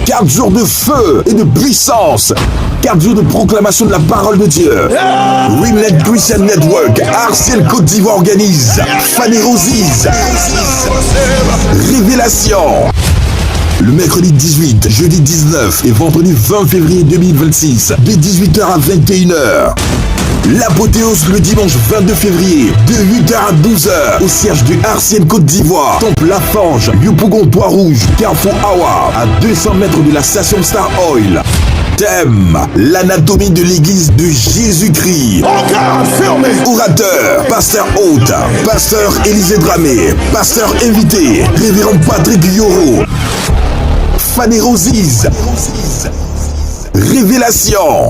4 jours de feu et de puissance. 4 jours de proclamation de la parole de Dieu. Remnant Christian Network, Arciel Côte d'Ivoire organise Fanny Rosies. Révélation. Le mercredi 18, jeudi 19 et vendredi 20 février 2026, de 18h à 21h. L'apothéose le dimanche 22 février, de 8h à 12h, au siège du Arciel Côte d'Ivoire, Temple Lafange, Yopougon Bois-Rouge, Carrefour Awa, à 200 mètres de la station Star Oil. Thème, l'anatomie de l'église de Jésus-Christ. Orateur, pasteur hôte, pasteur Élisée Dramé, pasteur invité, révérend Patrick Yoro. Fanny Rosies. Révélation.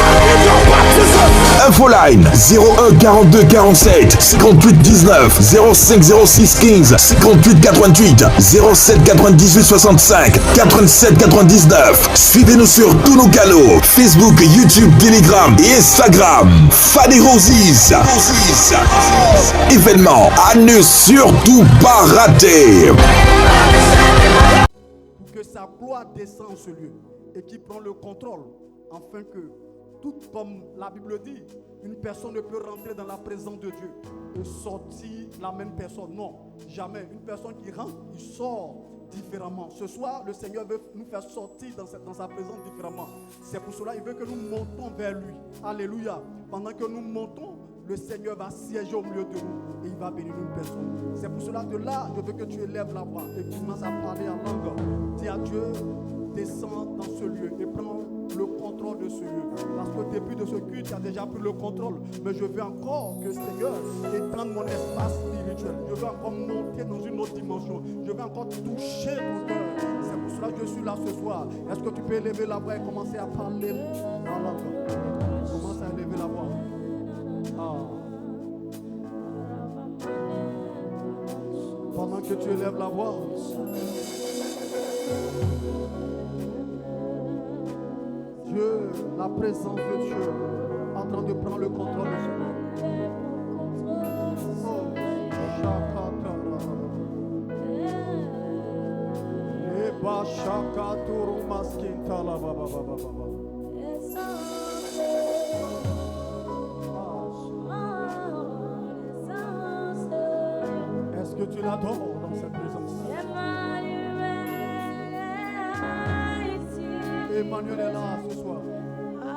Infoline 01 42 47 58 19 05 06 15 58 88 07 98 65 87 99. Suivez-nous sur tous nos canaux Facebook, YouTube, Telegram et Instagram. Fanny Rosies. Événement à ne surtout pas rater. Que sa gloire descend en ce lieu et qui prend le contrôle afin que, tout comme la Bible dit, une personne ne peut rentrer dans la présence de Dieu et sortir la même personne. Non, jamais. Une personne qui rentre, il sort différemment. Ce soir, le Seigneur veut nous faire sortir dans sa présence différemment. C'est pour cela qu'il veut que nous montons vers lui. Alléluia. Pendant que nous montons, le Seigneur va siéger au milieu de nous et il va bénir une personne. C'est pour cela que là, je veux que tu élèves la voix et commences à parler en langue. Dis à Dieu, descends dans ce lieu et prends le contrôle de ce lieu. Parce qu'au début de ce culte, tu as déjà pris le contrôle. Mais je veux encore que le Seigneur étende mon espace spirituel. Je veux encore monter dans une autre dimension. Je veux encore toucher ton cœur. C'est pour cela que je suis là ce soir. Est-ce que tu peux élever la voix et commencer à parler en langue? Commence à élever la voix. Pendant que tu élèves la voix, Dieu, la présence de Dieu en train de prendre le contrôle de ce monde. Est-ce que tu l'adores dans cette présence? Emmanuel est là ce soir.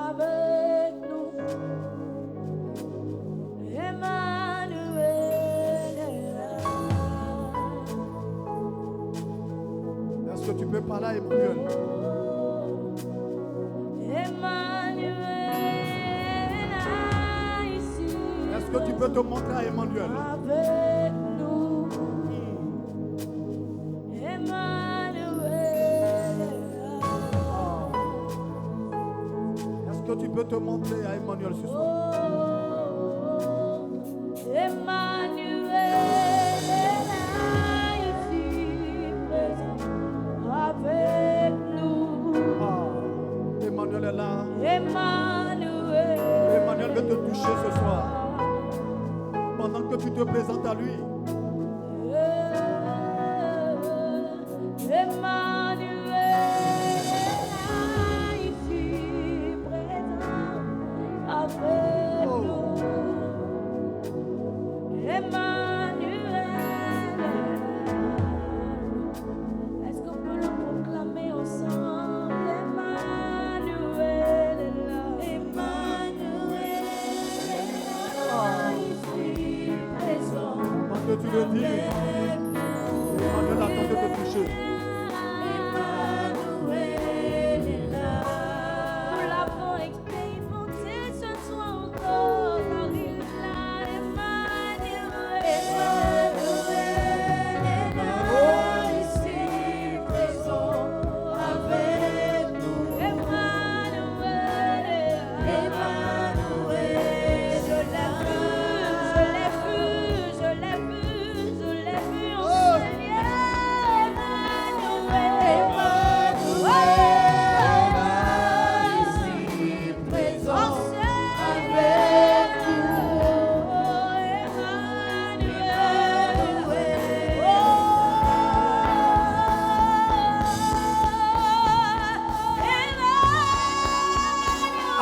Avec nous. Emmanuel est là. Est-ce que tu peux parler à Emmanuel? Emmanuel est là ici. Est-ce que tu peux te montrer à Emmanuel? Avec nous. Tu peux te montrer à Emmanuel ce soir. Emmanuel est là ici présent avec nous. Emmanuel est là. Emmanuel veut te toucher ce soir. Pendant que tu te présentes à lui. Tu le dis, Emmanuel attend de te toucher.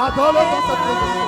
Adore-le dans cette présence.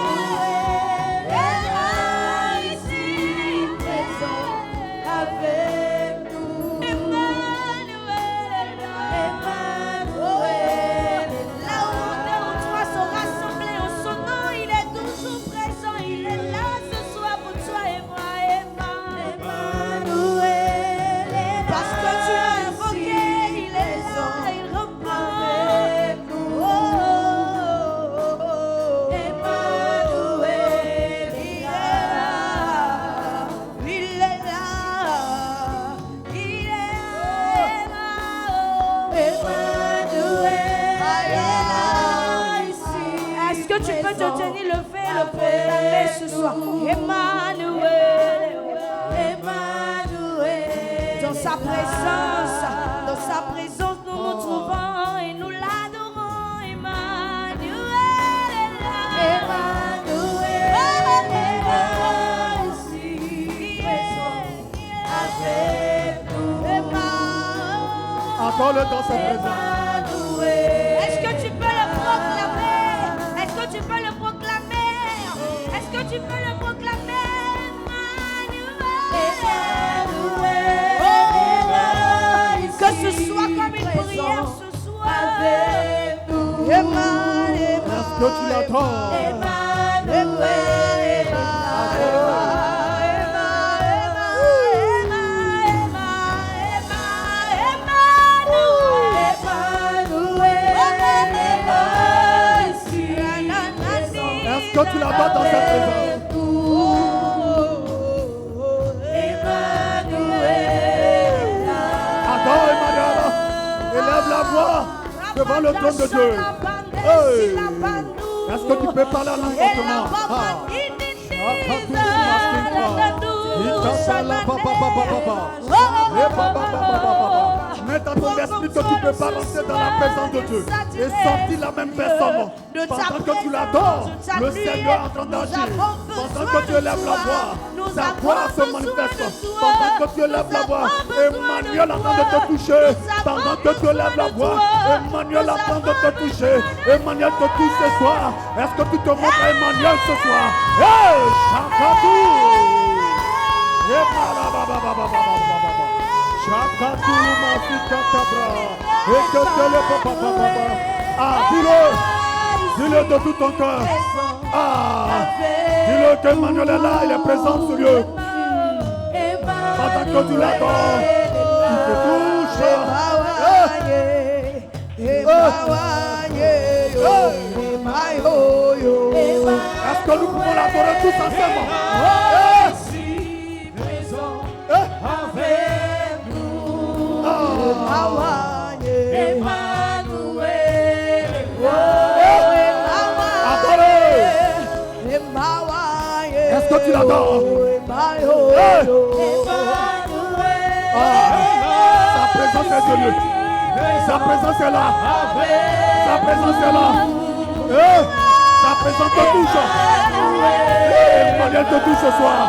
Tu peux te tenir levé et le proclamer ce soir. Emmanuel, Emmanuel. Dans sa présence, nous nous trouvons et nous l'adorons. Emmanuel est là. Emmanuel est là. Ici, avec nous. Adore-le dans sa présence. Est-ce que tu peux le proclamer? Est-ce que tu peux le proclamer? Est-ce que tu peux le proclamer? Emmanuel. Que ce soit comme une prière ce soir. Est-ce que tu l'adores? Est-ce que tu l'adores dans cette présence? Adore Emmanuel. Élève la voix devant le trône de Dieu. Hey. Est-ce que tu peux parler à l'encontrement? Mets dans ton esprit que tu peux pas rentrer dans la présence de Dieu et sortir la même personne. Pendant que tu l'adores, le Seigneur est en train d'agir. Pendant que tu élèves la voix, sa gloire se manifeste. Pendant que tu élèves la voix, Emmanuel est en train de te toucher. Pendant que tu élèves la voix, Emmanuel est en train de te toucher. Emmanuel te touche ce soir. Est-ce que tu te montres à Emmanuel ce soir? Hey, Chakatou! Ah, dis-le de tout ton cœur. Ah, dis-le que Emmanuel est là, il est présent sur lieu. Pendant que tu l'adores, il te touche. Est-ce que nous pouvons l'adorer tous ensemble? Est-ce que tu l'adores? Sa présence est de Dieu. Sa présence est là. Sa présence est là. Sa présence te touche. Emmanuel te touche ce soir.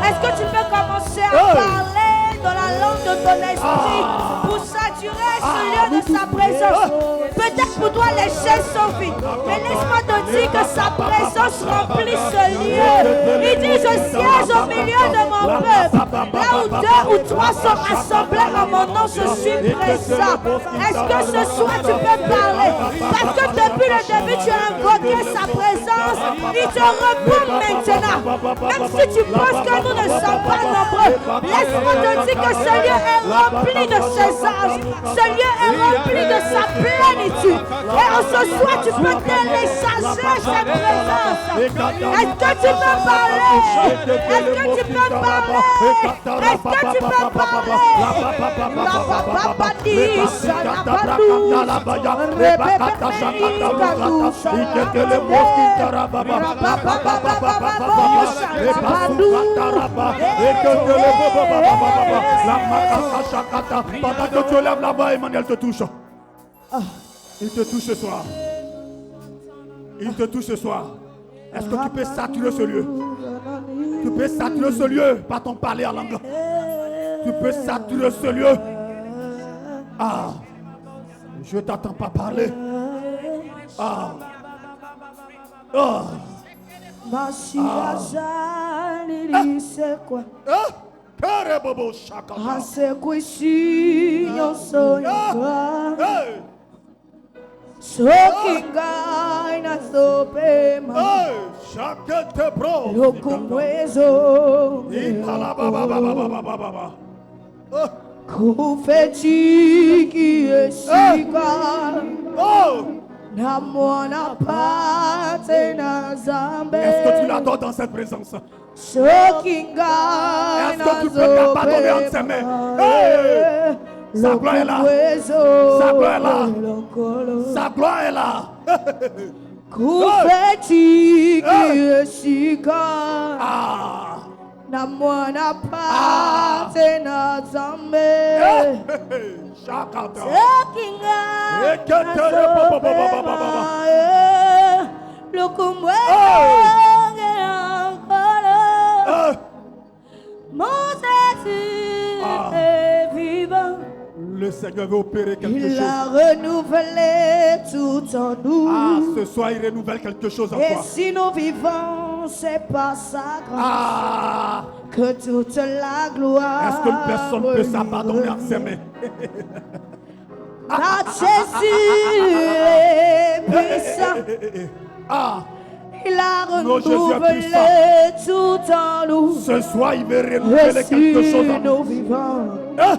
Est-ce que tu peux commencer à parler dans la langue de ton esprit pour saturer ce lieu de sa présence? Peut-être pour toi les chaises sont vides, mais laisse-moi te dire que sa présence remplit ce lieu. Il dit je siège au milieu de mon peuple. Là où deux ou trois sont rassemblés en mon nom, je suis présent. Est-ce que ce soir tu peux parler? Parce que depuis le début tu as invoqué sa présence. Il te répond maintenant. Même si tu penses que nous ne sommes pas nombreux, laisse-moi te dire que ce lieu est rempli de ses anges. Ce lieu est rempli de sa plénitude. Et en ce soir, tu peux télécharger sa présence. Est-ce que tu peux parler? Est-ce que tu peux parler? Est-ce que tu peux parler? Pendant que tu lèves là-bas, Emmanuel te touche. Il te touche ce soir. Il te touche ce soir. Est-ce que tu peux saturer ce lieu? Tu peux saturer ce lieu par ton parler en langue. Tu peux saturer ce lieu. Je ne t'entends pas parler. c'est quoi? Asekuisinho sonhar Sokingai na sopema Lokumwezo Kufetiki esika Namona pate na zambe. Est-ce que tu l'adores dans cette présence? Est-ce que tu peux t'abandonner entre ses mains? Hey! Sa gloire est là. Sa gloire est là. Sa gloire est là. Kufetiki esika Namona pate na zambe. Shakata. Le Seigneur veut opérer quelque chose. Il a renouvelé tout en nous. Ce soir, il renouvelle quelque chose en toi. Et si nous vivons, c'est pas sa grâce que toute la gloire. Est-ce que personne peut s'abandonner à ses mains? Jésus est puissant. Il a renouvelé tout en nous. Ce soir, il veut renouveler quelque chose en nous.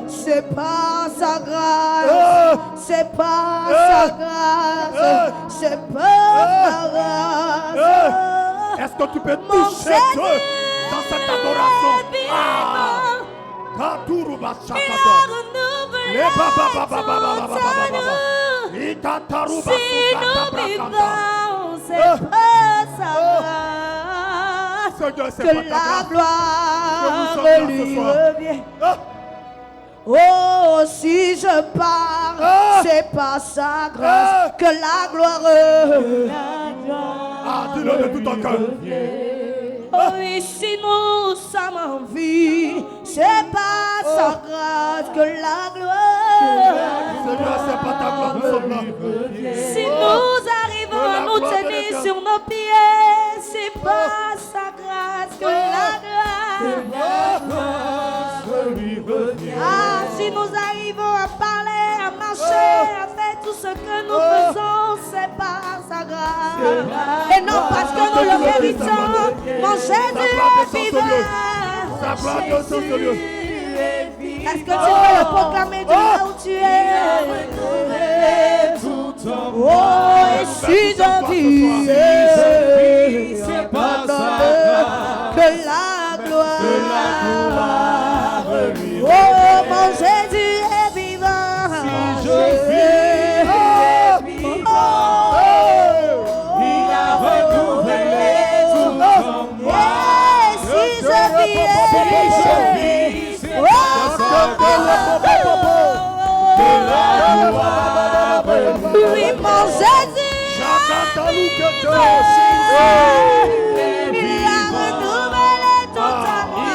C'est pas sa grâce. C'est pas sa grâce. C'est pas sa grâce. Est-ce que tu peux toucher Dieu dans cette adoration? Il a renouvelé tout en nous. Si nous vivons, c'est pas sa grâce que la gloire lui revient. Oh, si je pars, c'est pas sa grâce que la gloire revient. Dis-le de tout ton cœur. Oh, et si nous sommes en vie, c'est pas sa grâce que la gloire. Seigneur, c'est pas ta gloire, nous sommes là. Si nous arrivons à nous tenir sur nos pieds, c'est pas sa grâce que la gloire. Si nous arrivons à parler, à marcher, à faire tout ce que nous faisons, c'est par sa grâce. Et non parce que nous le méritons. Mon Jésus est vivant. Est-ce que tu veux le proclamer de là où tu es? Oh, et si je vis, c'est pas que la gloire. Oh, mon Jésus est vivant. Si je vis, il a renouvelé tout en moi. Et si je vis, oui, mon Jésus, il a renouvelé tout en moi.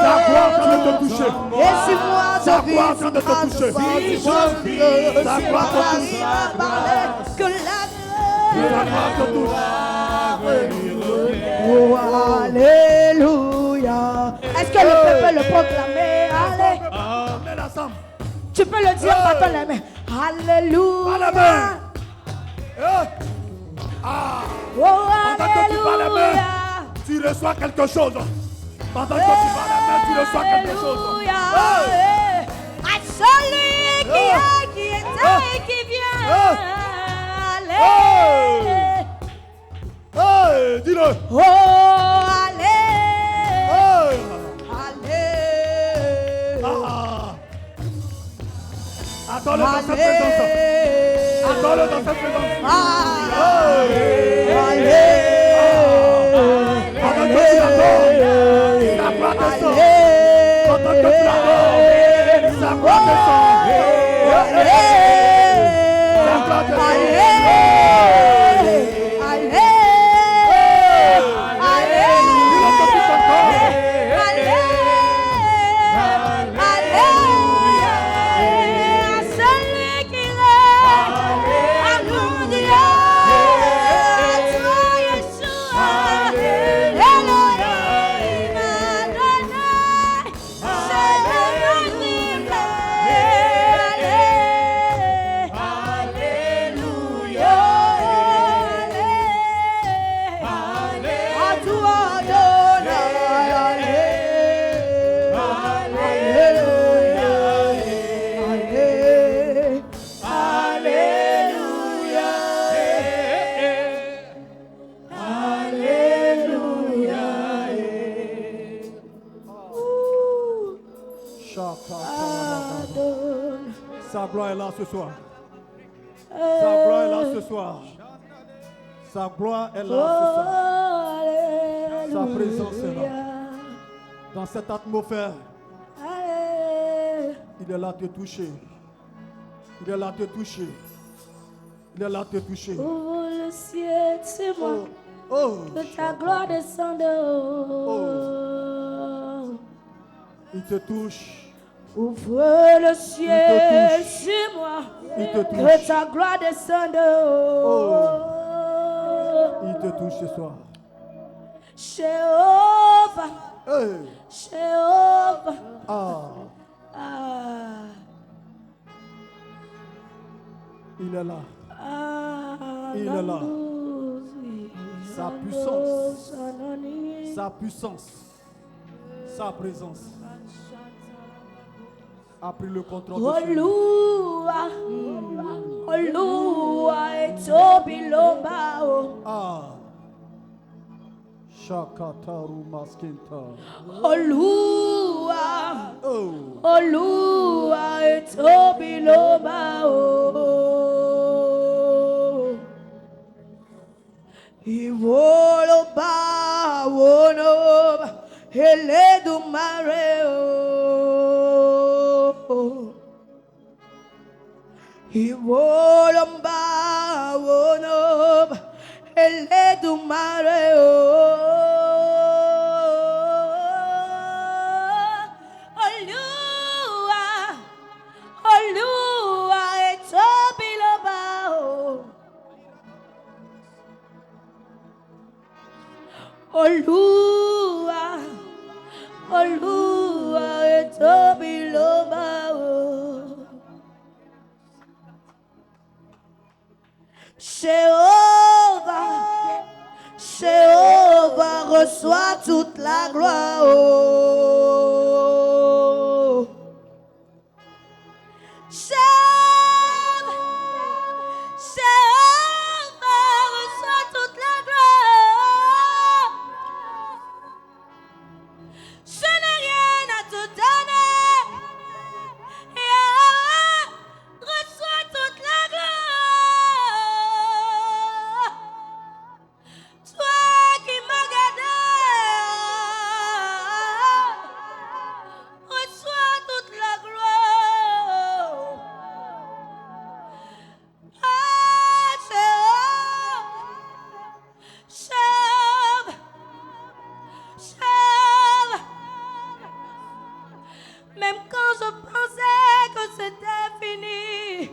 La gloire en train de te toucher. Et si moi Sa gloire en train de te toucher. Sa gloire te touche. Que la gloire te touche. Oh, alléluia. Est-ce que le peuple peut le proclamer? Allez. Tu peux le dire, maintenant les mains. Alléluia. Oh, alléluia. Tu reçois quelque chose. Pendant que tu vas la main, tu reçois quelque chose. À celui qui est, qui était et qui vient. Allez. Dis-le. Oh, allez. Attends-le dans cette présence. Attends-le dans cette présence. Pendant que tu l'adores, sa gloire descend. Pendant que tu l'adores, sa gloire descend. Sa gloire Alléluia. Sa gloire est là ce soir. Sa gloire est là ce soir. Sa gloire est là ce soir. Sa présence est là. Dans cette atmosphère, il est là te toucher. Il est là te toucher. Il est là te toucher. Ouvre le ciel, c'est moi. Que ta gloire descende. Il te touche. Ouvre le ciel sur moi. Il te touche. Que ta gloire descende. Il te touche ce soir. Jéhovah. Hey. Jéhovah. Il est là. Il est là. Sa puissance. Sa puissance. Sa présence a pris le contrôle de ce lieu. Shakataru maskinta. Ele do mareo, Iwolomba wonob, ele do mareo, Olua etobilobao, Olua etobilobao. Jéhovah reçoit toute la gloire. Jéhovah reçoit toute la gloire. Je n'ai rien à te donner. Yahweh reçoit toute la gloire. Toi qui m'as gardé, reçois toute la gloire. Même quand je pensais que c'était fini,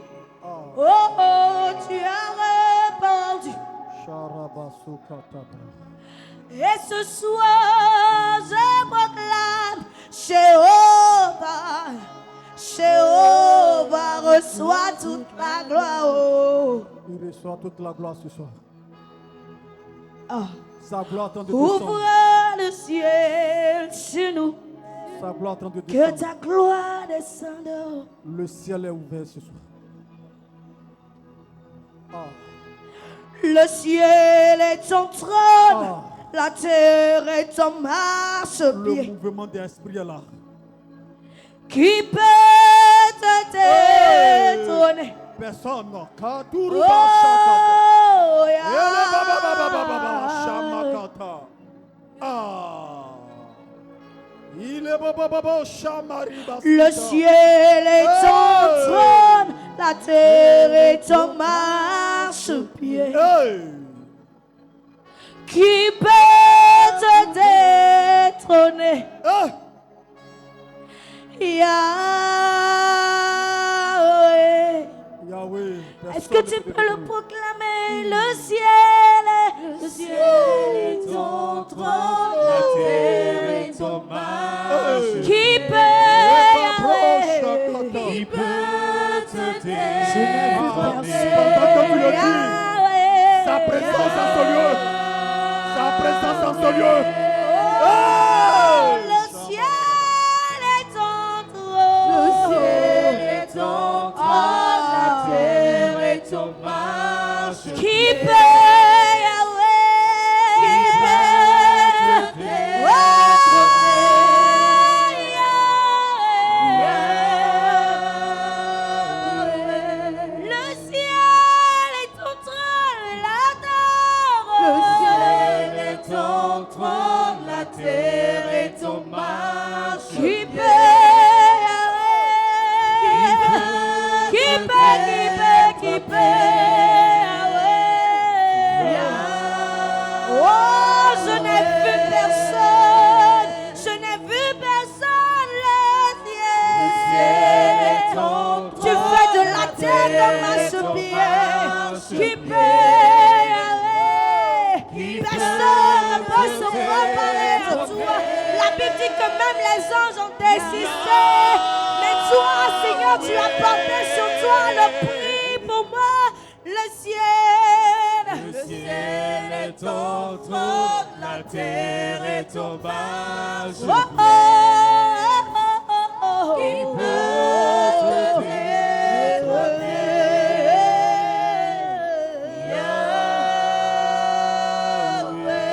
tu as répondu. Et ce soir, je proclame Jéhovah reçoit toute la gloire. Il reçoit toute la gloire ce soir. Ah. Sa gloire attend de Ouvre descendre. le ciel sur nous. Sa gloire attend de Que descendre. ta gloire descende. Le ciel est ouvert ce soir. Le ciel est ton trône. La terre est ton Le marchepied. mouvement d'esprit est là. Qui peut te détrôner? Personne. Oh, le ciel est ton trône, la terre est ton marchepied. Qui peut te détrôner? Yahweh. Est-ce que tu peux le proclamer? Le ciel est ton trône, la terre est ton marchepied. Qui peut, Yahweh? Qui peut te détrôner? Sa présence en ce lieu. Sa présence en ce lieu. Le ciel est ton trône. Le ciel est ton trône. La terre est ton marchepied. Qui peut, Yahweh? Qui peut te détrôner? ton marchepied, qui peut y aller. Personne ne peut se comparer à toi. La Bible dit que même les anges ont désisté. Mais toi, Seigneur, tu as porté sur toi le prix pour moi. Le ciel est ton trône, la terre est ton marche. Oh, oh, oh, oh, oh. Qui peut te détrôner? Yahweh.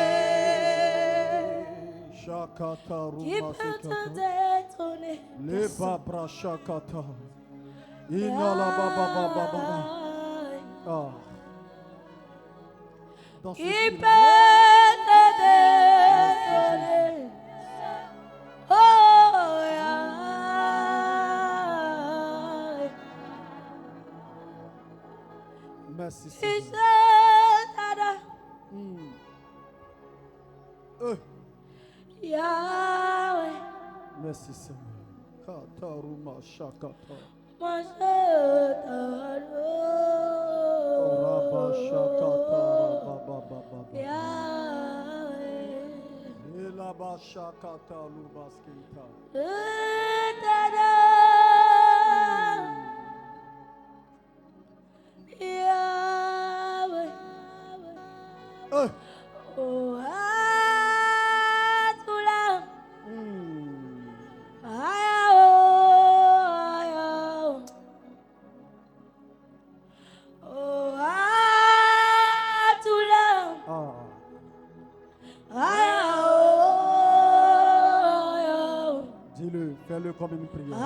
Qui peut te détrôner? Le babra shakata. Inala baba baba baba. Ah. Dans ce Qui style. peut te détrôner? Oh, Yahweh. Merci Seigneur. Isaiah. Yahweh. Merci Seigneur. Kataruma shakata. Moi je Oraba t'adore. shakata baba baba. Yahweh. Elaba shakata lubaskita. Je t'adore. Yahweh. Oh, Adoulam. Oh, Adoulam. Dis-le, fais-le comme une prière.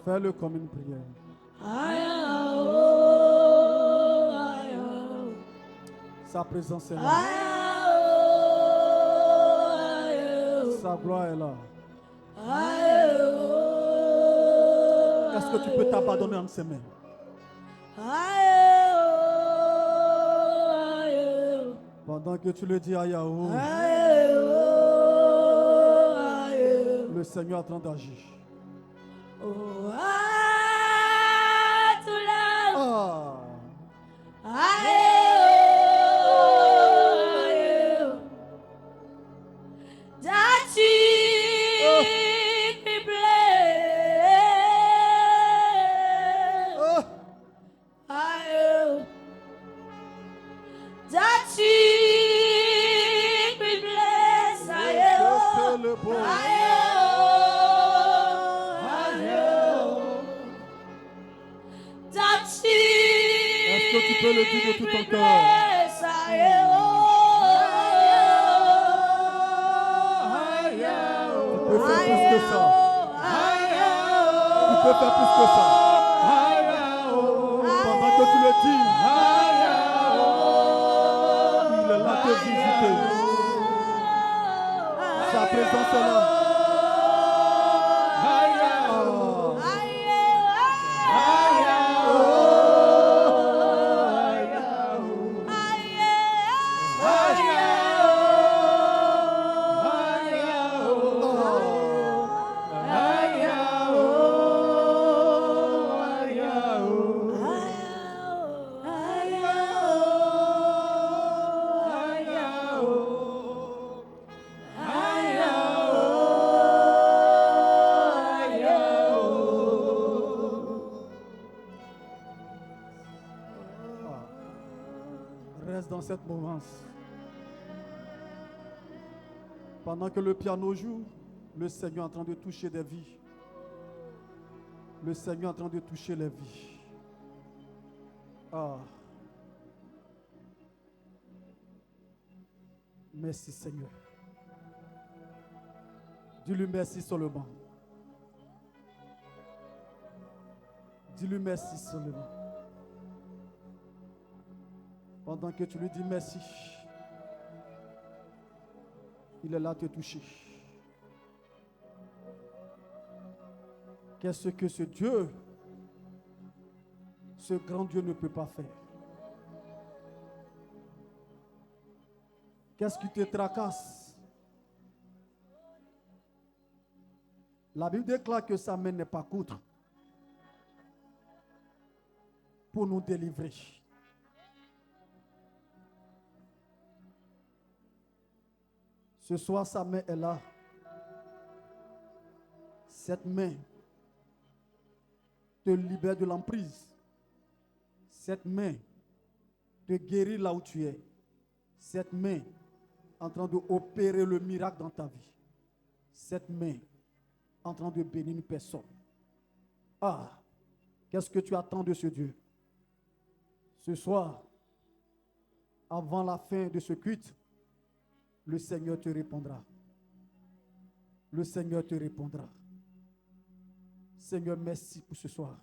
Fais-le comme une prière. Sa présence est là. Sa gloire est là. Est-ce que tu peux t'abandonner entre ses mains? Pendant que tu le dis à Yahweh, le Seigneur est en train d'agir. Est-ce que tu peux le dire de tout ton cœur? Tu peux faire plus que ça. Tu peux faire plus que ça. Pendant que tu le dis, il est là te visiter. Sa présence est là. Reste dans cette mouvance. Pendant que le piano joue, le Seigneur est en train de toucher des vies. Le Seigneur est en train de toucher les vies. Merci Seigneur. Dis-lui merci seulement. Dis-lui merci seulement. Pendant que tu lui dis merci, il est là te toucher. Qu'est-ce que ce Dieu, ce grand Dieu ne peut pas faire? Qu'est-ce qui te tracasse? La Bible déclare que sa main n'est pas courte pour nous délivrer. Ce soir, sa main est là. Cette main te libère de l'emprise. Cette main te guérit là où tu es. Cette main en train d'opérer le miracle dans ta vie. Cette main en train de bénir une personne. Ah, qu'est-ce que tu attends de ce Dieu? Ce soir, avant la fin de ce culte, le Seigneur te répondra. Le Seigneur te répondra. Seigneur, merci pour ce soir.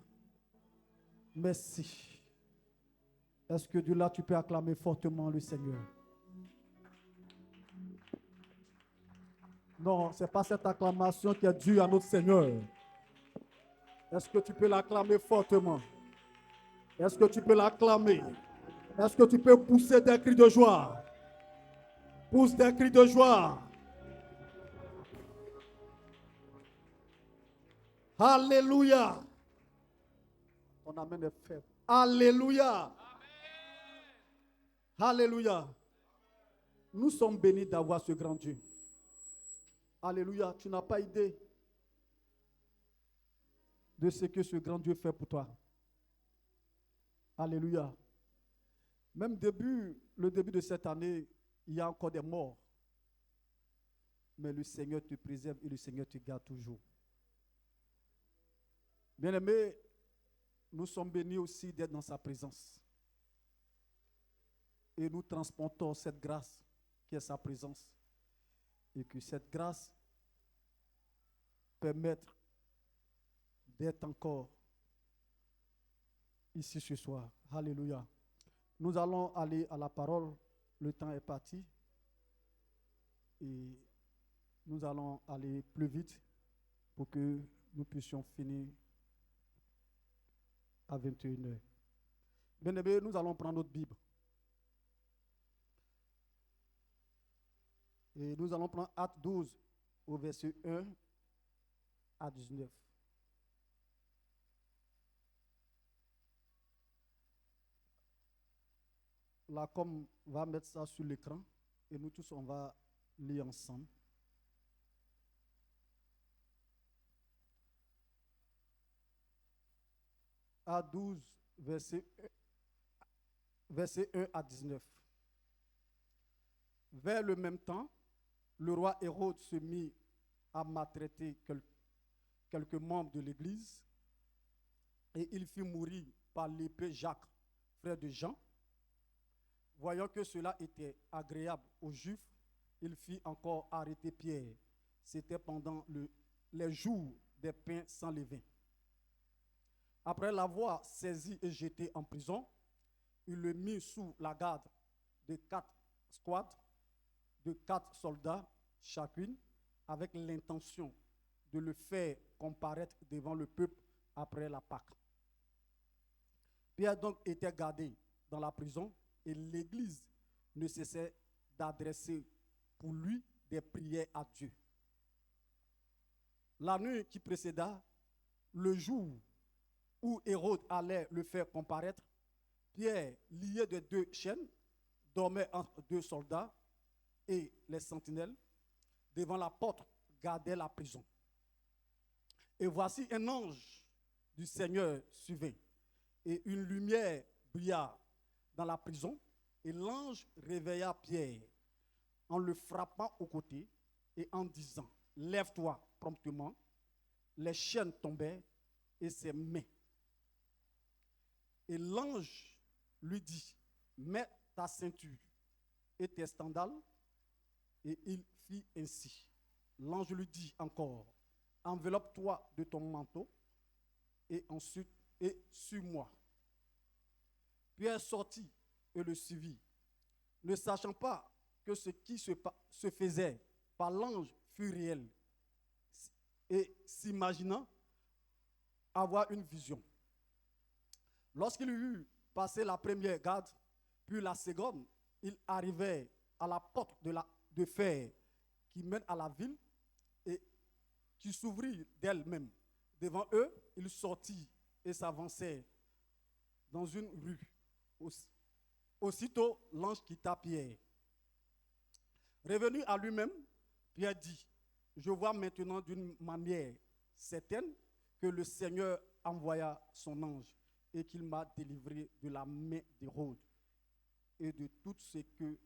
Merci. Est-ce que de là, tu peux acclamer fortement le Seigneur? Non, ce n'est pas cette acclamation qui est due à notre Seigneur. Est-ce que tu peux l'acclamer fortement? Est-ce que tu peux l'acclamer? Est-ce que tu peux pousser des cris de joie? Pousse des cris de joie. Alléluia. Ton amen est faible. Alléluia. Alléluia. Nous sommes bénis d'avoir ce grand Dieu. Alléluia. Tu n'as pas idée de ce que ce grand Dieu fait pour toi. Alléluia. Même le début de cette année, il y a encore des morts. Mais le Seigneur te préserve et le Seigneur te garde toujours. Bien-aimés, nous sommes bénis aussi d'être dans sa présence. Et nous transportons cette grâce qui est sa présence. Et que cette grâce permette d'être encore ici ce soir. Alléluia. Nous allons aller à la parole. Le temps est parti. Et nous allons aller plus vite pour que nous puissions finir à 21h. Bien-aimés, nous allons prendre notre Bible. Et nous allons prendre Acte 12 au verset 1 à 19. La com va mettre ça sur l'écran et nous tous on va lire ensemble. Acte 12, verset 1 à 19. Vers le même temps, le roi Hérode se mit à maltraiter quelques membres de l'Église et il fit mourir par l'épée Jacques, frère de Jean. Voyant que cela était agréable aux Juifs, il fit encore arrêter Pierre. C'était pendant les jours des pains sans levain. Après l'avoir saisi et jeté en prison, il le mit sous la garde de 4 squads, de 4 soldats chacune, avec l'intention de le faire comparaître devant le peuple après la Pâque. Pierre donc était gardé dans la prison et l'Église ne cessait d'adresser pour lui des prières à Dieu. La nuit qui précéda, le jour où Hérode allait le faire comparaître, Pierre, lié de 2 chaînes, dormait entre 2 soldats et les sentinelles devant la porte gardaient la prison. Et voici un ange du Seigneur survint et une lumière brilla dans la prison et l'ange réveilla Pierre en le frappant au côté et en disant « Lève-toi promptement ». Les chaînes tombèrent et ses mains. Et l'ange lui dit « Mets ta ceinture et tes sandales ». Et il fit ainsi. L'ange lui dit encore « Enveloppe-toi de ton manteau et ensuite suis-moi ». Pierre sortit et le suivit, ne sachant pas que ce qui se faisait par l'ange fut réel et s'imaginant avoir une vision. Lorsqu'il eut passé la première garde, puis la seconde, il arrivait à la porte de fer qui mène à la ville et qui s'ouvrit d'elle-même. Devant eux, il sortit et s'avançait dans une rue. Aussitôt, l'ange quitta Pierre. Revenu à lui-même, Pierre dit, je vois maintenant d'une manière certaine que le Seigneur envoya son ange et qu'il m'a délivré de la main d'Hérode et de tout ce que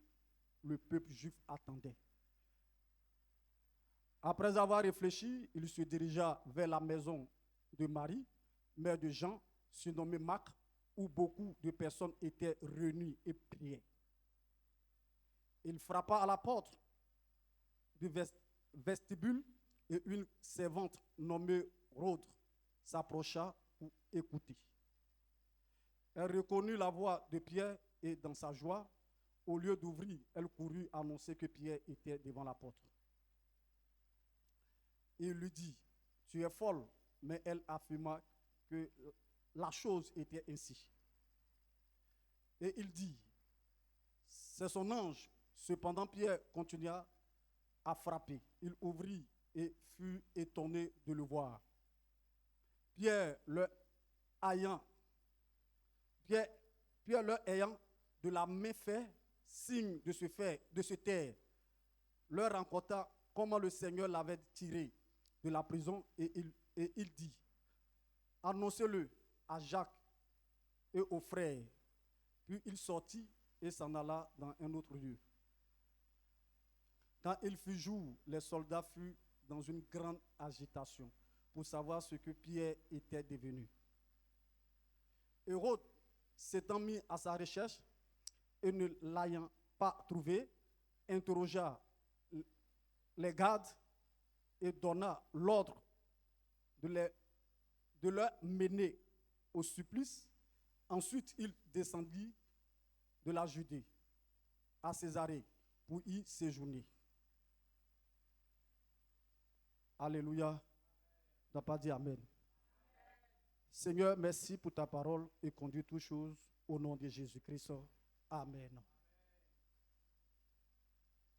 le peuple juif attendait. Après avoir réfléchi, il se dirigea vers la maison de Marie, mère de Jean, surnommé Marc, où beaucoup de personnes étaient réunies et priaient. Il frappa à la porte du vestibule et une servante nommée Rhode s'approcha pour écouter. Elle reconnut la voix de Pierre et dans sa joie, au lieu d'ouvrir, elle courut annoncer que Pierre était devant la porte. Il lui dit, tu es folle, mais elle affirma que la chose était ainsi. Et il dit, c'est son ange. Cependant, Pierre continua à frapper. Il ouvrit et fut étonné de le voir. Pierre leur ayant de la main fait signe de se taire, leur raconta comment le Seigneur l'avait tiré de la prison et il dit, annoncez-le à Jacques et aux frères. Puis il sortit et s'en alla dans un autre lieu. Quand il fut jour, les soldats furent dans une grande agitation pour savoir ce que Pierre était devenu. Hérode, s'étant mis à sa recherche et ne l'ayant pas trouvé, interrogea les gardes et donna l'ordre de leur mener au supplice. Ensuite, il descendit de la Judée à Césarée pour y séjourner. Alléluia. Tu n'as pas dit Amen. Seigneur, merci pour ta parole et conduis toutes choses au nom de Jésus-Christ. Amen.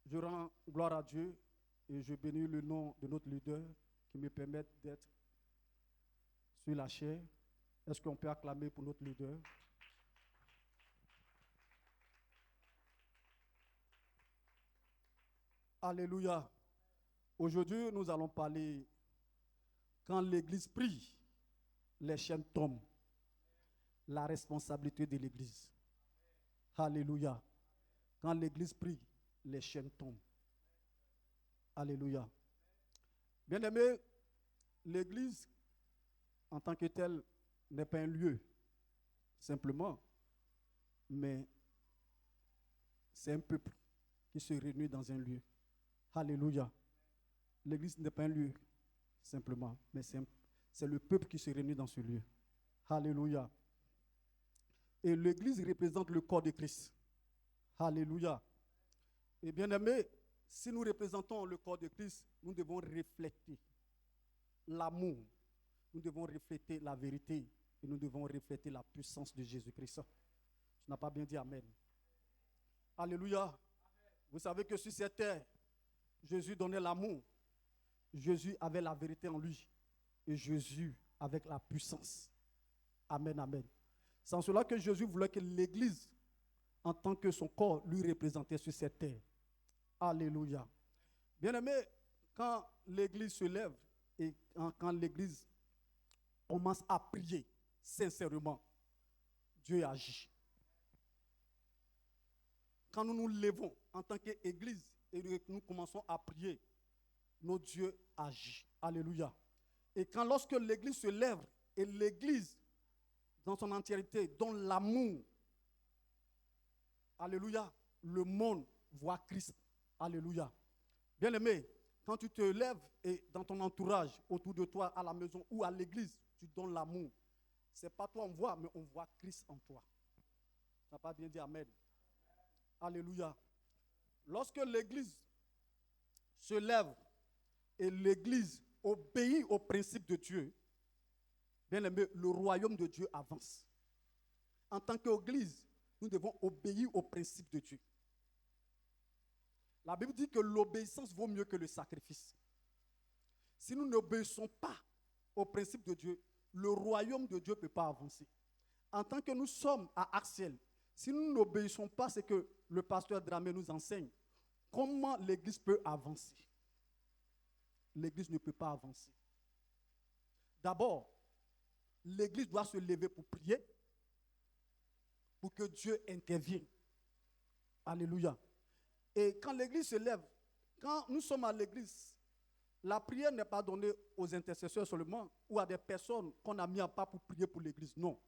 Je rends gloire à Dieu et je bénis le nom de notre leader qui me permet d'être sur la chair. Est-ce qu'on peut acclamer pour notre leader? Alléluia. Aujourd'hui, nous allons parler quand l'Église prie, les chaînes tombent. La responsabilité de l'Église. Alléluia. Quand l'Église prie, les chaînes tombent. Alléluia. Bien-aimés, l'Église, en tant que telle, n'est pas un lieu, simplement, mais c'est un peuple qui se réunit dans un lieu. Alléluia. L'église n'est pas un lieu, simplement, mais c'est le peuple qui se réunit dans ce lieu. Alléluia. Et l'église représente le corps de Christ. Alléluia. Et bien aimé, si nous représentons le corps de Christ, nous devons refléter l'amour, nous devons refléter la vérité et nous devons refléter la puissance de Jésus-Christ. Tu n'as pas bien dit Amen. Alléluia. Vous savez que sur cette terre, Jésus donnait l'amour. Jésus avait la vérité en lui. Et Jésus avec la puissance. Amen, amen. C'est en cela que Jésus voulait que l'Église, en tant que son corps, lui représentait sur cette terre. Alléluia. Bien-aimé, quand l'Église se lève et quand l'Église commence à prier sincèrement, Dieu agit. Quand nous nous levons en tant qu'Église et que nous commençons à prier, notre Dieu agit. Alléluia. Et lorsque l'Église se lève et l'Église dans son entièreté donne l'amour, alléluia, le monde voit Christ. Alléluia. Bien-aimé, quand tu te lèves et dans ton entourage, autour de toi, à la maison ou à l'église, tu donnes l'amour. Ce n'est pas toi on voit, mais on voit Christ en toi. Tu n'as pas bien dit Amen. Alléluia. Lorsque l'église se lève et l'église obéit aux principes de Dieu, bien-aimé, le royaume de Dieu avance. En tant qu'église, nous devons obéir aux principes de Dieu. La Bible dit que l'obéissance vaut mieux que le sacrifice. Si nous n'obéissons pas aux principes de Dieu, le royaume de Dieu ne peut pas avancer. En tant que nous sommes à Axiel, si nous n'obéissons pas à ce que le pasteur Dramé nous enseigne, comment l'Église peut avancer? L'Église ne peut pas avancer. D'abord, l'Église doit se lever pour prier, pour que Dieu intervienne. Alléluia. Et quand l'Église se lève, quand nous sommes à l'Église, la prière n'est pas donnée aux intercesseurs seulement ou à des personnes qu'on a mis en pas pour prier pour l'Église. Non.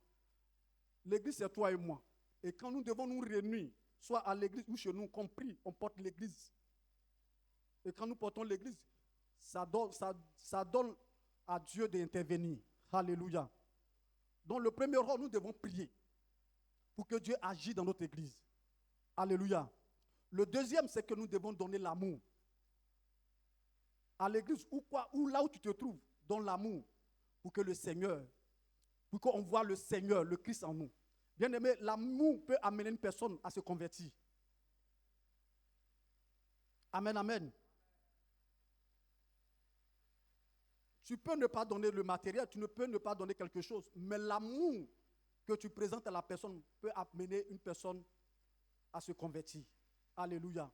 L'Église, c'est toi et moi. Et quand nous devons nous réunir, soit à l'Église ou chez nous, compris, on porte l'Église. Et quand nous portons l'Église, ça donne à Dieu d'intervenir. Alléluia. Donc le premier rôle, nous devons prier pour que Dieu agisse dans notre Église. Alléluia. Le deuxième, c'est que nous devons donner l'amour. À l'église ou là où tu te trouves, donne l'amour pour que le Seigneur, pour qu'on voit le Seigneur, le Christ en nous. Bien aimé, l'amour peut amener une personne à se convertir. Amen, amen. Tu peux ne pas donner le matériel, tu ne peux ne pas donner quelque chose, mais l'amour que tu présentes à la personne peut amener une personne à se convertir. Alléluia.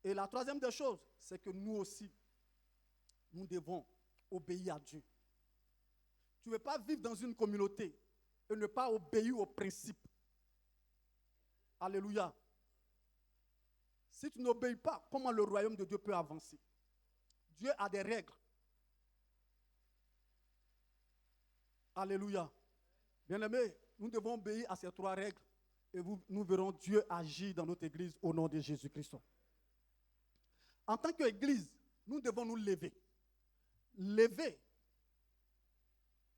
Et la troisième des choses, c'est que nous aussi, nous devons obéir à Dieu. Tu ne veux pas vivre dans une communauté et ne pas obéir aux principes. Alléluia. Si tu n'obéis pas, comment le royaume de Dieu peut avancer? Dieu a des règles. Alléluia. Bien-aimés, nous devons obéir à ces trois règles et nous verrons Dieu agir dans notre église au nom de Jésus-Christ. En tant qu'église, nous devons nous lever. Lever.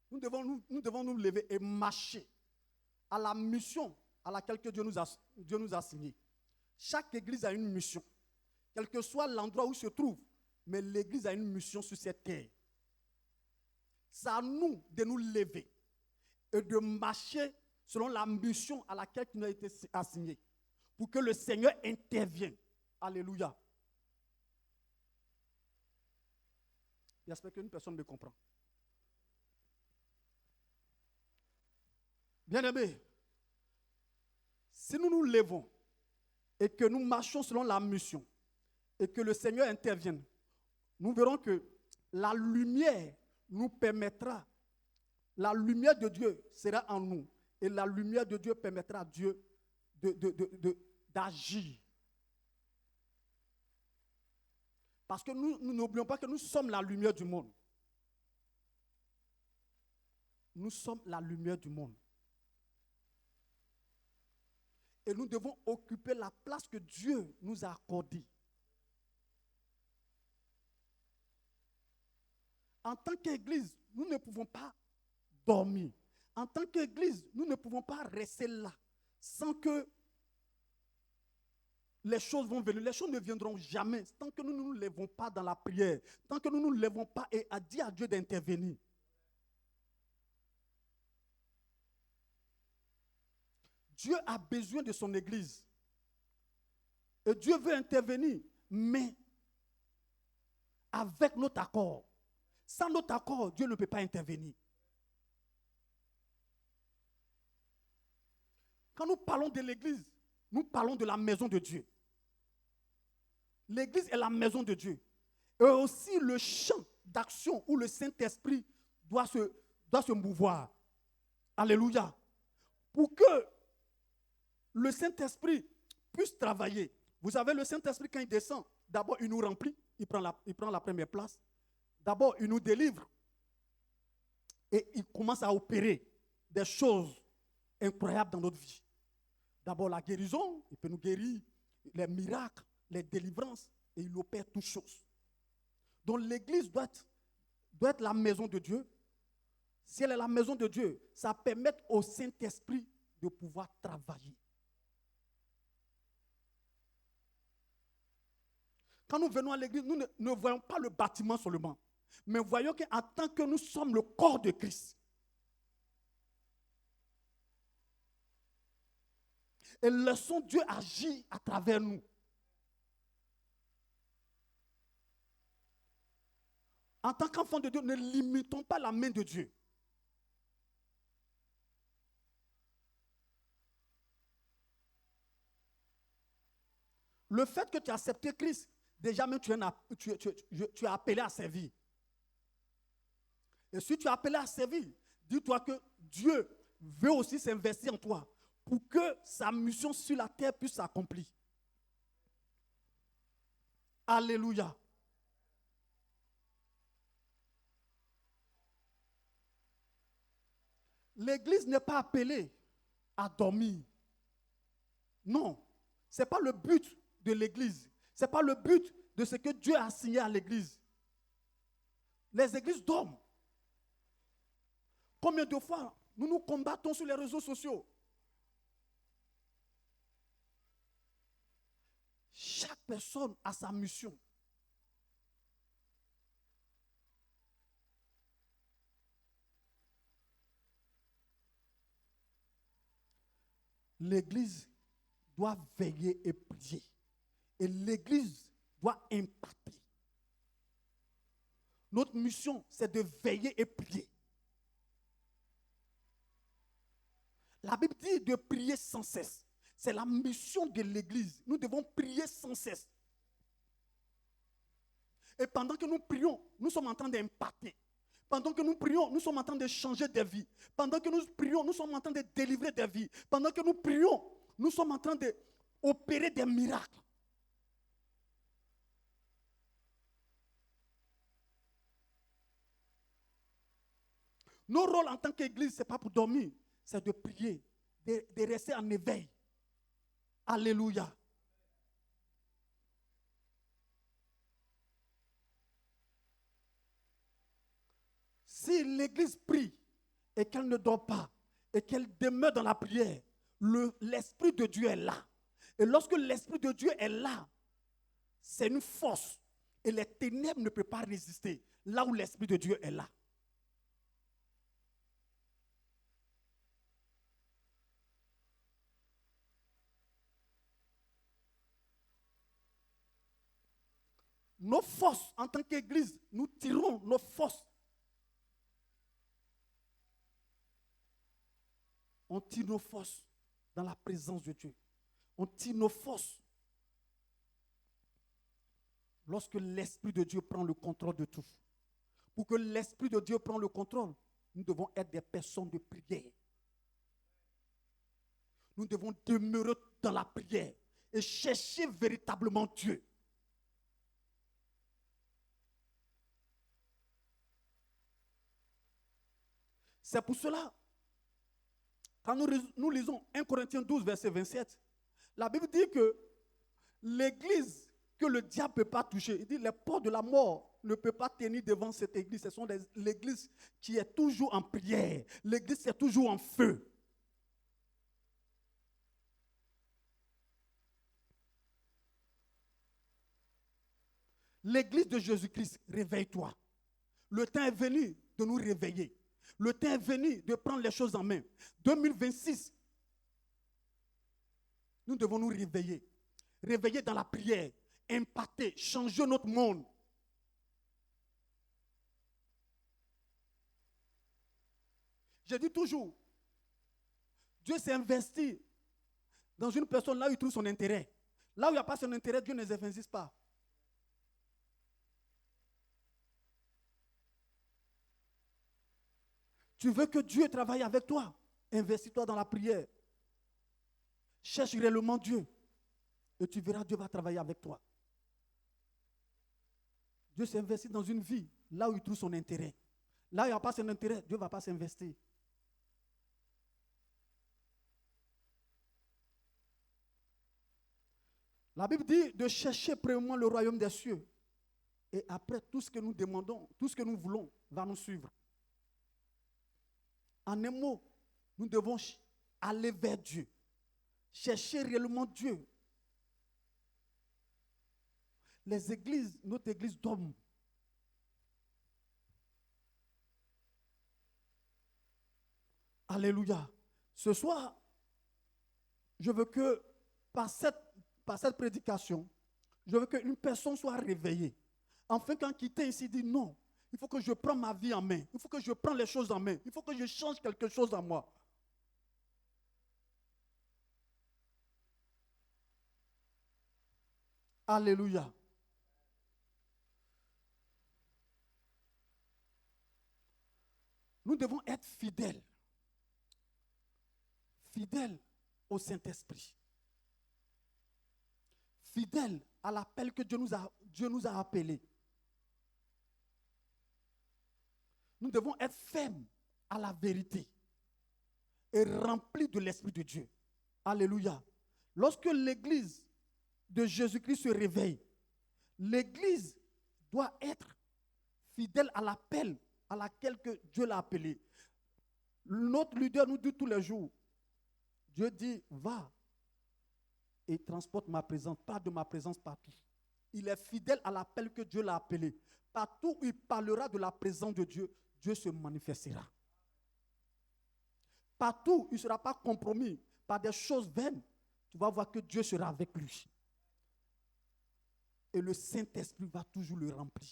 Nous devons nous lever et marcher à la mission à laquelle que Dieu nous a assigné. Chaque église a une mission. Quel que soit l'endroit où se trouve, mais l'église a une mission sur cette terre. C'est à nous de nous lever et de marcher selon la mission à laquelle tu as été assigné, pour que le Seigneur intervienne. Alléluia. J'espère qu'une personne me comprend. Bien-aimés, si nous nous levons et que nous marchons selon la mission et que le Seigneur intervienne, nous verrons que la lumière nous permettra, la lumière de Dieu sera en nous et la lumière de Dieu permettra à Dieu d'agir. Parce que nous n'oublions pas que nous sommes la lumière du monde. Nous sommes la lumière du monde. Et nous devons occuper la place que Dieu nous a accordée. En tant qu'Église, nous ne pouvons pas dormir. En tant qu'Église, nous ne pouvons pas rester là sans que les choses vont venir. Les choses ne viendront jamais tant que nous ne nous lèvons pas dans la prière, tant que nous ne nous lèvons pas et à dire à Dieu d'intervenir. Dieu a besoin de son Église. Et Dieu veut intervenir, mais avec notre accord. Sans notre accord, Dieu ne peut pas intervenir. Quand nous parlons de l'Église, nous parlons de la maison de Dieu. L'Église est la maison de Dieu. Et aussi le champ d'action où le Saint-Esprit doit se mouvoir. Alléluia. Pour que le Saint-Esprit puisse travailler. Vous savez, le Saint-Esprit, quand il descend, d'abord, il nous remplit, il prend la première place. D'abord, il nous délivre. Et il commence à opérer des choses incroyables dans notre vie. D'abord, la guérison, il peut nous guérir, les miracles, les délivrances, et il opère toutes choses. Donc, l'Église doit être la maison de Dieu. Si elle est la maison de Dieu, ça permet au Saint-Esprit de pouvoir travailler. Quand nous venons à l'église, nous ne voyons pas le bâtiment seulement, mais voyons qu'en tant que nous sommes le corps de Christ. Et laissons Dieu agir à travers nous. En tant qu'enfant de Dieu, ne limitons pas la main de Dieu. Le fait que tu as accepté Christ, déjà même tu es appelé à servir. Et si tu es appelé à servir, dis-toi que Dieu veut aussi s'investir en toi pour que sa mission sur la terre puisse s'accomplir. Alléluia. L'église n'est pas appelée à dormir. Non, ce n'est pas le but de l'église. Ce n'est pas le but de ce que Dieu a assigné à l'église. Les églises dorment. Combien de fois nous nous combattons sur les réseaux sociaux? Chaque personne a sa mission. L'église doit veiller et prier. Et l'église doit impacter. Notre mission, c'est de veiller et prier. La Bible dit de prier sans cesse. C'est la mission de l'église. Nous devons prier sans cesse. Et pendant que nous prions, nous sommes en train d'impacter. Pendant que nous prions, nous sommes en train de changer des vies. Pendant que nous prions, nous sommes en train de délivrer des vies. Pendant que nous prions, nous sommes en train d'opérer des miracles. Nos rôles en tant qu'église, ce n'est pas pour dormir, c'est de prier, de rester en éveil. Alléluia. Si l'église prie et qu'elle ne dort pas et qu'elle demeure dans la prière, l'Esprit de Dieu est là. Et lorsque l'Esprit de Dieu est là, c'est une force. Et les ténèbres ne peuvent pas résister là où l'Esprit de Dieu est là. Nos forces en tant qu'église, nous tirons nos forces. On tire nos forces dans la présence de Dieu. On tire nos forces lorsque l'Esprit de Dieu prend le contrôle de tout. Pour que l'Esprit de Dieu prenne le contrôle, nous devons être des personnes de prière. Nous devons demeurer dans la prière et chercher véritablement Dieu. C'est pour cela, quand nous lisons 1 Corinthiens 12, verset 27, la Bible dit que l'église que le diable ne peut pas toucher, il dit les portes de la mort ne peuvent pas tenir devant cette église. Ce sont l'église qui est toujours en prière. L'église qui est toujours en feu. L'église de Jésus-Christ, réveille-toi. Le temps est venu de nous réveiller. Le temps est venu de prendre les choses en main. 2026, nous devons nous réveiller. Réveiller dans la prière, impacter, changer notre monde. Je dis toujours, Dieu s'est investi dans une personne là où il trouve son intérêt. Là où il n'y a pas son intérêt, Dieu ne s'investit pas. Tu veux que Dieu travaille avec toi? Investis-toi dans la prière. Cherche réellement Dieu. Et tu verras, Dieu va travailler avec toi. Dieu s'investit dans une vie, là où il trouve son intérêt. Là où il n'y a pas son intérêt, Dieu ne va pas s'investir. La Bible dit de chercher premièrement le royaume des cieux. Et après, tout ce que nous demandons, tout ce que nous voulons, va nous suivre. En un mot, nous devons aller vers Dieu. Chercher réellement Dieu. Les églises, notre église dorme. Alléluia. Ce soir, je veux que par cette prédication, je veux qu'une personne soit réveillée. Enfin, quand quitter ici, dit non. Il faut que je prenne ma vie en main. Il faut que je prenne les choses en main. Il faut que je change quelque chose en moi. Alléluia. Nous devons être fidèles. Fidèles au Saint-Esprit. Fidèles à l'appel que Dieu nous a appelés. Nous devons être fermes à la vérité et remplis de l'Esprit de Dieu. Alléluia. Lorsque l'Église de Jésus-Christ se réveille, l'Église doit être fidèle à l'appel à laquelle que Dieu l'a appelé. Notre leader nous dit tous les jours, Dieu dit, va et transporte ma présence, parle de ma présence partout. Il est fidèle à l'appel que Dieu l'a appelé. Partout où il parlera de la présence de Dieu, Dieu se manifestera. Partout où il ne sera pas compromis par des choses vaines, tu vas voir que Dieu sera avec lui. Et le Saint-Esprit va toujours le remplir.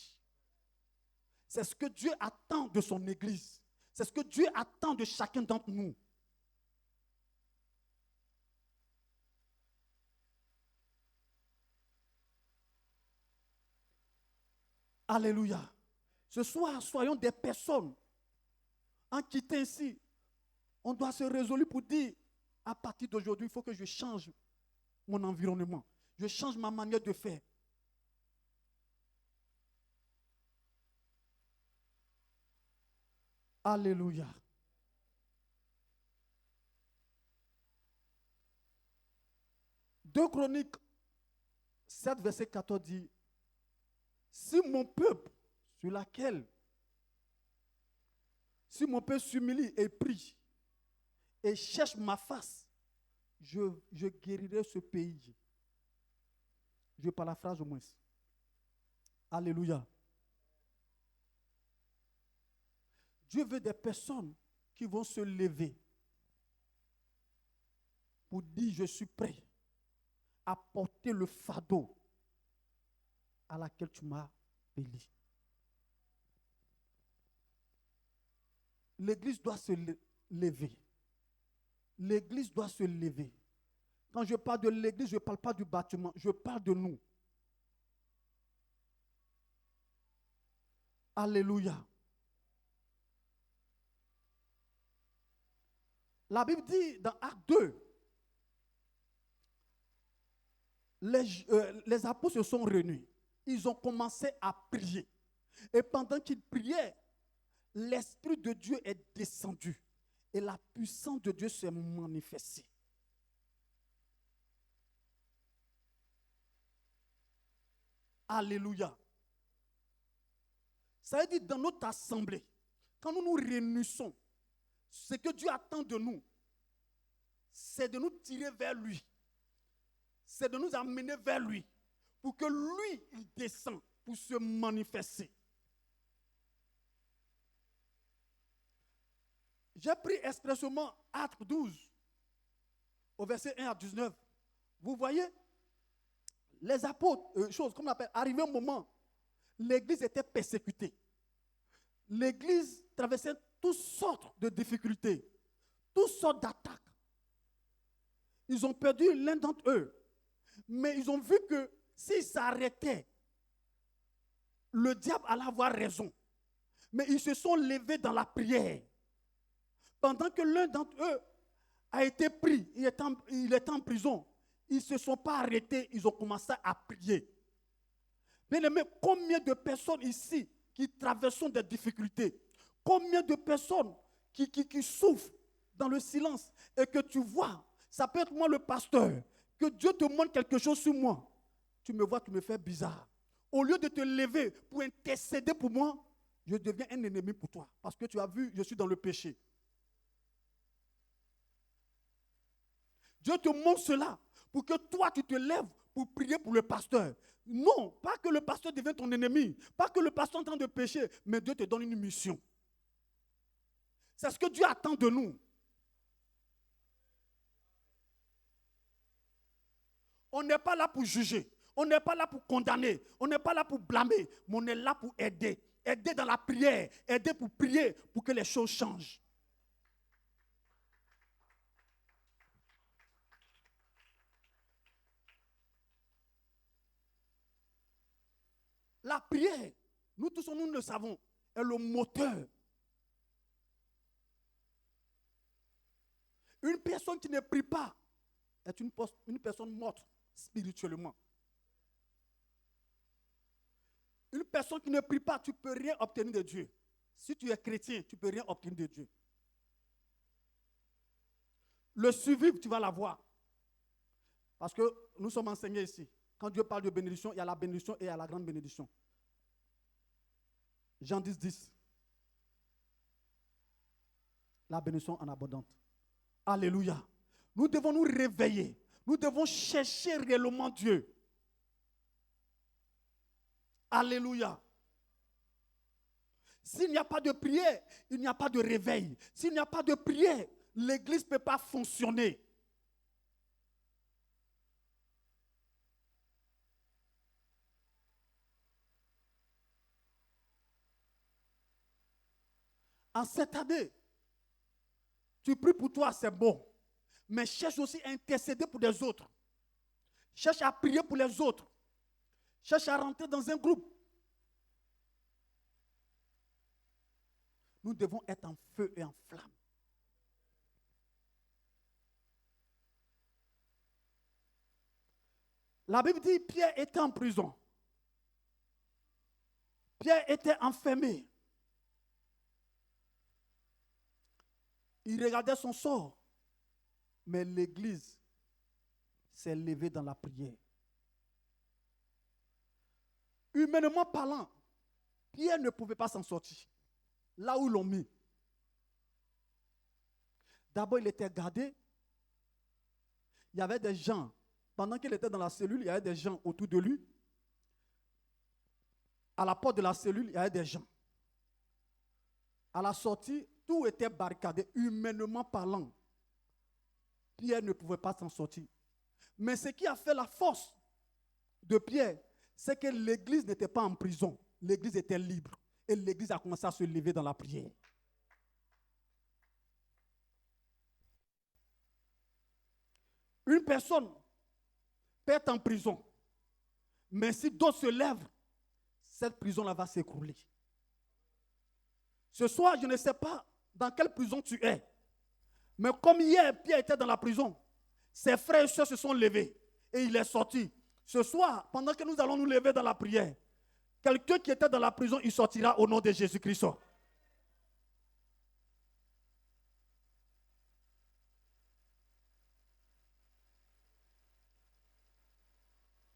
C'est ce que Dieu attend de son Église. C'est ce que Dieu attend de chacun d'entre nous. Alléluia. Ce soir, soyons des personnes. En quittant ici, on doit se résoudre pour dire, à partir d'aujourd'hui, il faut que je change mon environnement. Je change ma manière de faire. Alléluia. Deux Chroniques 7, verset 14 dit, si mon peuple s'humilie et prie et cherche ma face, je guérirai ce pays. Je paraphrase au moins. Alléluia. Dieu veut des personnes qui vont se lever pour dire, je suis prêt à porter le fardeau à laquelle tu m'as appelé. L'Église doit se lever. L'Église doit se lever. Quand je parle de l'Église, je ne parle pas du bâtiment, je parle de nous. Alléluia. La Bible dit dans Actes 2, les apôtres se sont réunis. Ils ont commencé à prier. Et pendant qu'ils priaient, l'Esprit de Dieu est descendu. Et la puissance de Dieu s'est manifestée. Alléluia. Ça veut dire dans notre assemblée, quand nous nous réunissons, ce que Dieu attend de nous, c'est de nous tirer vers lui. C'est de nous amener vers lui. Pour que lui, il descende pour se manifester. J'ai pris expressément Actes 12, au verset 1 à 19. Vous voyez, les apôtres, comme on appelle, arrivé un moment, l'Église était persécutée. L'Église traversait toutes sortes de difficultés, toutes sortes d'attaques. Ils ont perdu l'un d'entre eux. Mais ils ont vu que s'ils s'arrêtaient, le diable allait avoir raison. Mais ils se sont levés dans la prière. Pendant que l'un d'entre eux a été pris, il était en prison, ils ne se sont pas arrêtés, ils ont commencé à prier. Bien-aimés, combien de personnes ici qui traversent des difficultés, combien de personnes qui souffrent dans le silence et que tu vois, ça peut être moi le pasteur, que Dieu te montre quelque chose sur moi. Tu me vois, tu me fais bizarre. Au lieu de te lever pour intercéder pour moi, je deviens un ennemi pour toi. Parce que tu as vu, je suis dans le péché. Dieu te montre cela pour que toi, tu te lèves pour prier pour le pasteur. Non, pas que le pasteur devienne ton ennemi, pas que le pasteur est en train de pécher, mais Dieu te donne une mission. C'est ce que Dieu attend de nous. On n'est pas là pour juger, on n'est pas là pour condamner, on n'est pas là pour blâmer, mais on est là pour aider. Aider dans la prière, aider pour prier pour que les choses changent. La prière, nous tous nous le savons, est le moteur. Une personne qui ne prie pas est une personne morte spirituellement. Une personne qui ne prie pas, tu ne peux rien obtenir de Dieu. Si tu es chrétien, tu ne peux rien obtenir de Dieu. Le survivre, tu vas l'avoir. Parce que nous sommes enseignés ici. Quand Dieu parle de bénédiction, il y a la bénédiction et il y a la grande bénédiction. Jean 10, 10. La bénédiction en abondance. Alléluia. Nous devons nous réveiller. Nous devons chercher réellement Dieu. Alléluia. S'il n'y a pas de prière, il n'y a pas de réveil. S'il n'y a pas de prière, l'église ne peut pas fonctionner. En cette année, tu pries pour toi, c'est bon. Mais cherche aussi à intercéder pour les autres. Cherche à prier pour les autres. Cherche à rentrer dans un groupe. Nous devons être en feu et en flamme. La Bible dit que Pierre était en prison. Pierre était enfermé. Il regardait son sort. Mais l'église s'est levée dans la prière. Humainement parlant, Pierre ne pouvait pas s'en sortir. Là où ils l'ont mis. D'abord, il était gardé. Il y avait des gens. Pendant qu'il était dans la cellule, il y avait des gens autour de lui. À la porte de la cellule, il y avait des gens. À la sortie, tout était barricadé. Humainement parlant, Pierre ne pouvait pas s'en sortir. Mais ce qui a fait la force de Pierre, c'est que l'église n'était pas en prison. L'église était libre. Et l'église a commencé à se lever dans la prière. Une personne peut être en prison. Mais si d'autres se lèvent, cette prison-là va s'écrouler. Ce soir, je ne sais pas dans quelle prison tu es. Mais comme hier, Pierre était dans la prison, ses frères et sœurs se sont levés et il est sorti. Ce soir, pendant que nous allons nous lever dans la prière, quelqu'un qui était dans la prison, il sortira au nom de Jésus-Christ.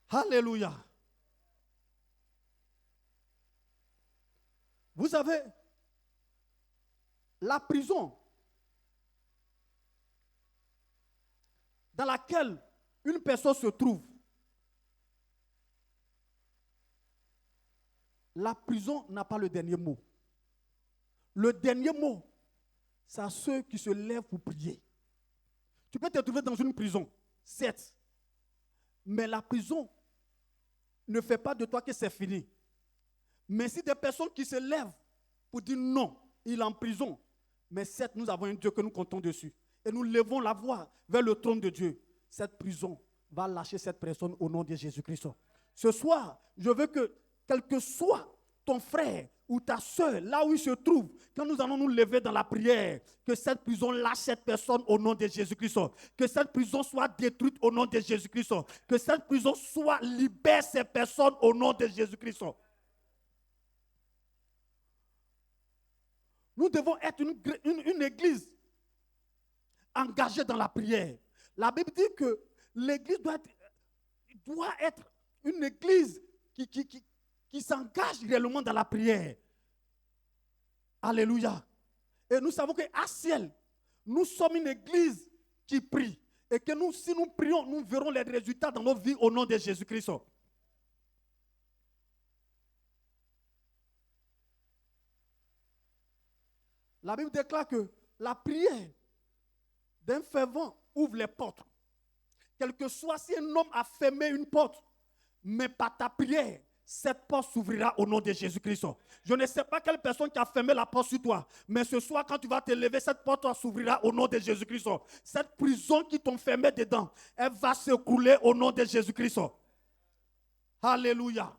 Alléluia. Vous savez, la prison dans laquelle une personne se trouve, la prison n'a pas le dernier mot. Le dernier mot, c'est à ceux qui se lèvent pour prier. Tu peux te trouver dans une prison, certes, mais la prison ne fait pas de toi que c'est fini. Mais si des personnes qui se lèvent pour dire non, il est en prison, mais certes, nous avons un Dieu que nous comptons dessus. Et nous levons la voix vers le trône de Dieu. Cette prison va lâcher cette personne au nom de Jésus-Christ. Ce soir, je veux que, quel que soit ton frère ou ta soeur, là où il se trouve, quand nous allons nous lever dans la prière, que cette prison lâche cette personne au nom de Jésus-Christ. Que cette prison soit détruite au nom de Jésus-Christ. Que cette prison soit libère ces personnes au nom de Jésus-Christ. Nous devons être une église engagée dans la prière. La Bible dit que l'église doit être une église qui s'engage réellement dans la prière. Alléluia. Et nous savons qu'à Ciel, nous sommes une église qui prie. Et que nous, si nous prions, nous verrons les résultats dans nos vies au nom de Jésus-Christ. La Bible déclare que la prière d'un fervent ouvre les portes. Quel que soit si un homme a fermé une porte, mais par ta prière, cette porte s'ouvrira au nom de Jésus-Christ. Je ne sais pas quelle personne qui a fermé la porte sur toi, mais ce soir, quand tu vas te lever, cette porte s'ouvrira au nom de Jésus-Christ. Cette prison qui t'ont fermé dedans, elle va s'écrouler au nom de Jésus-Christ. Alléluia.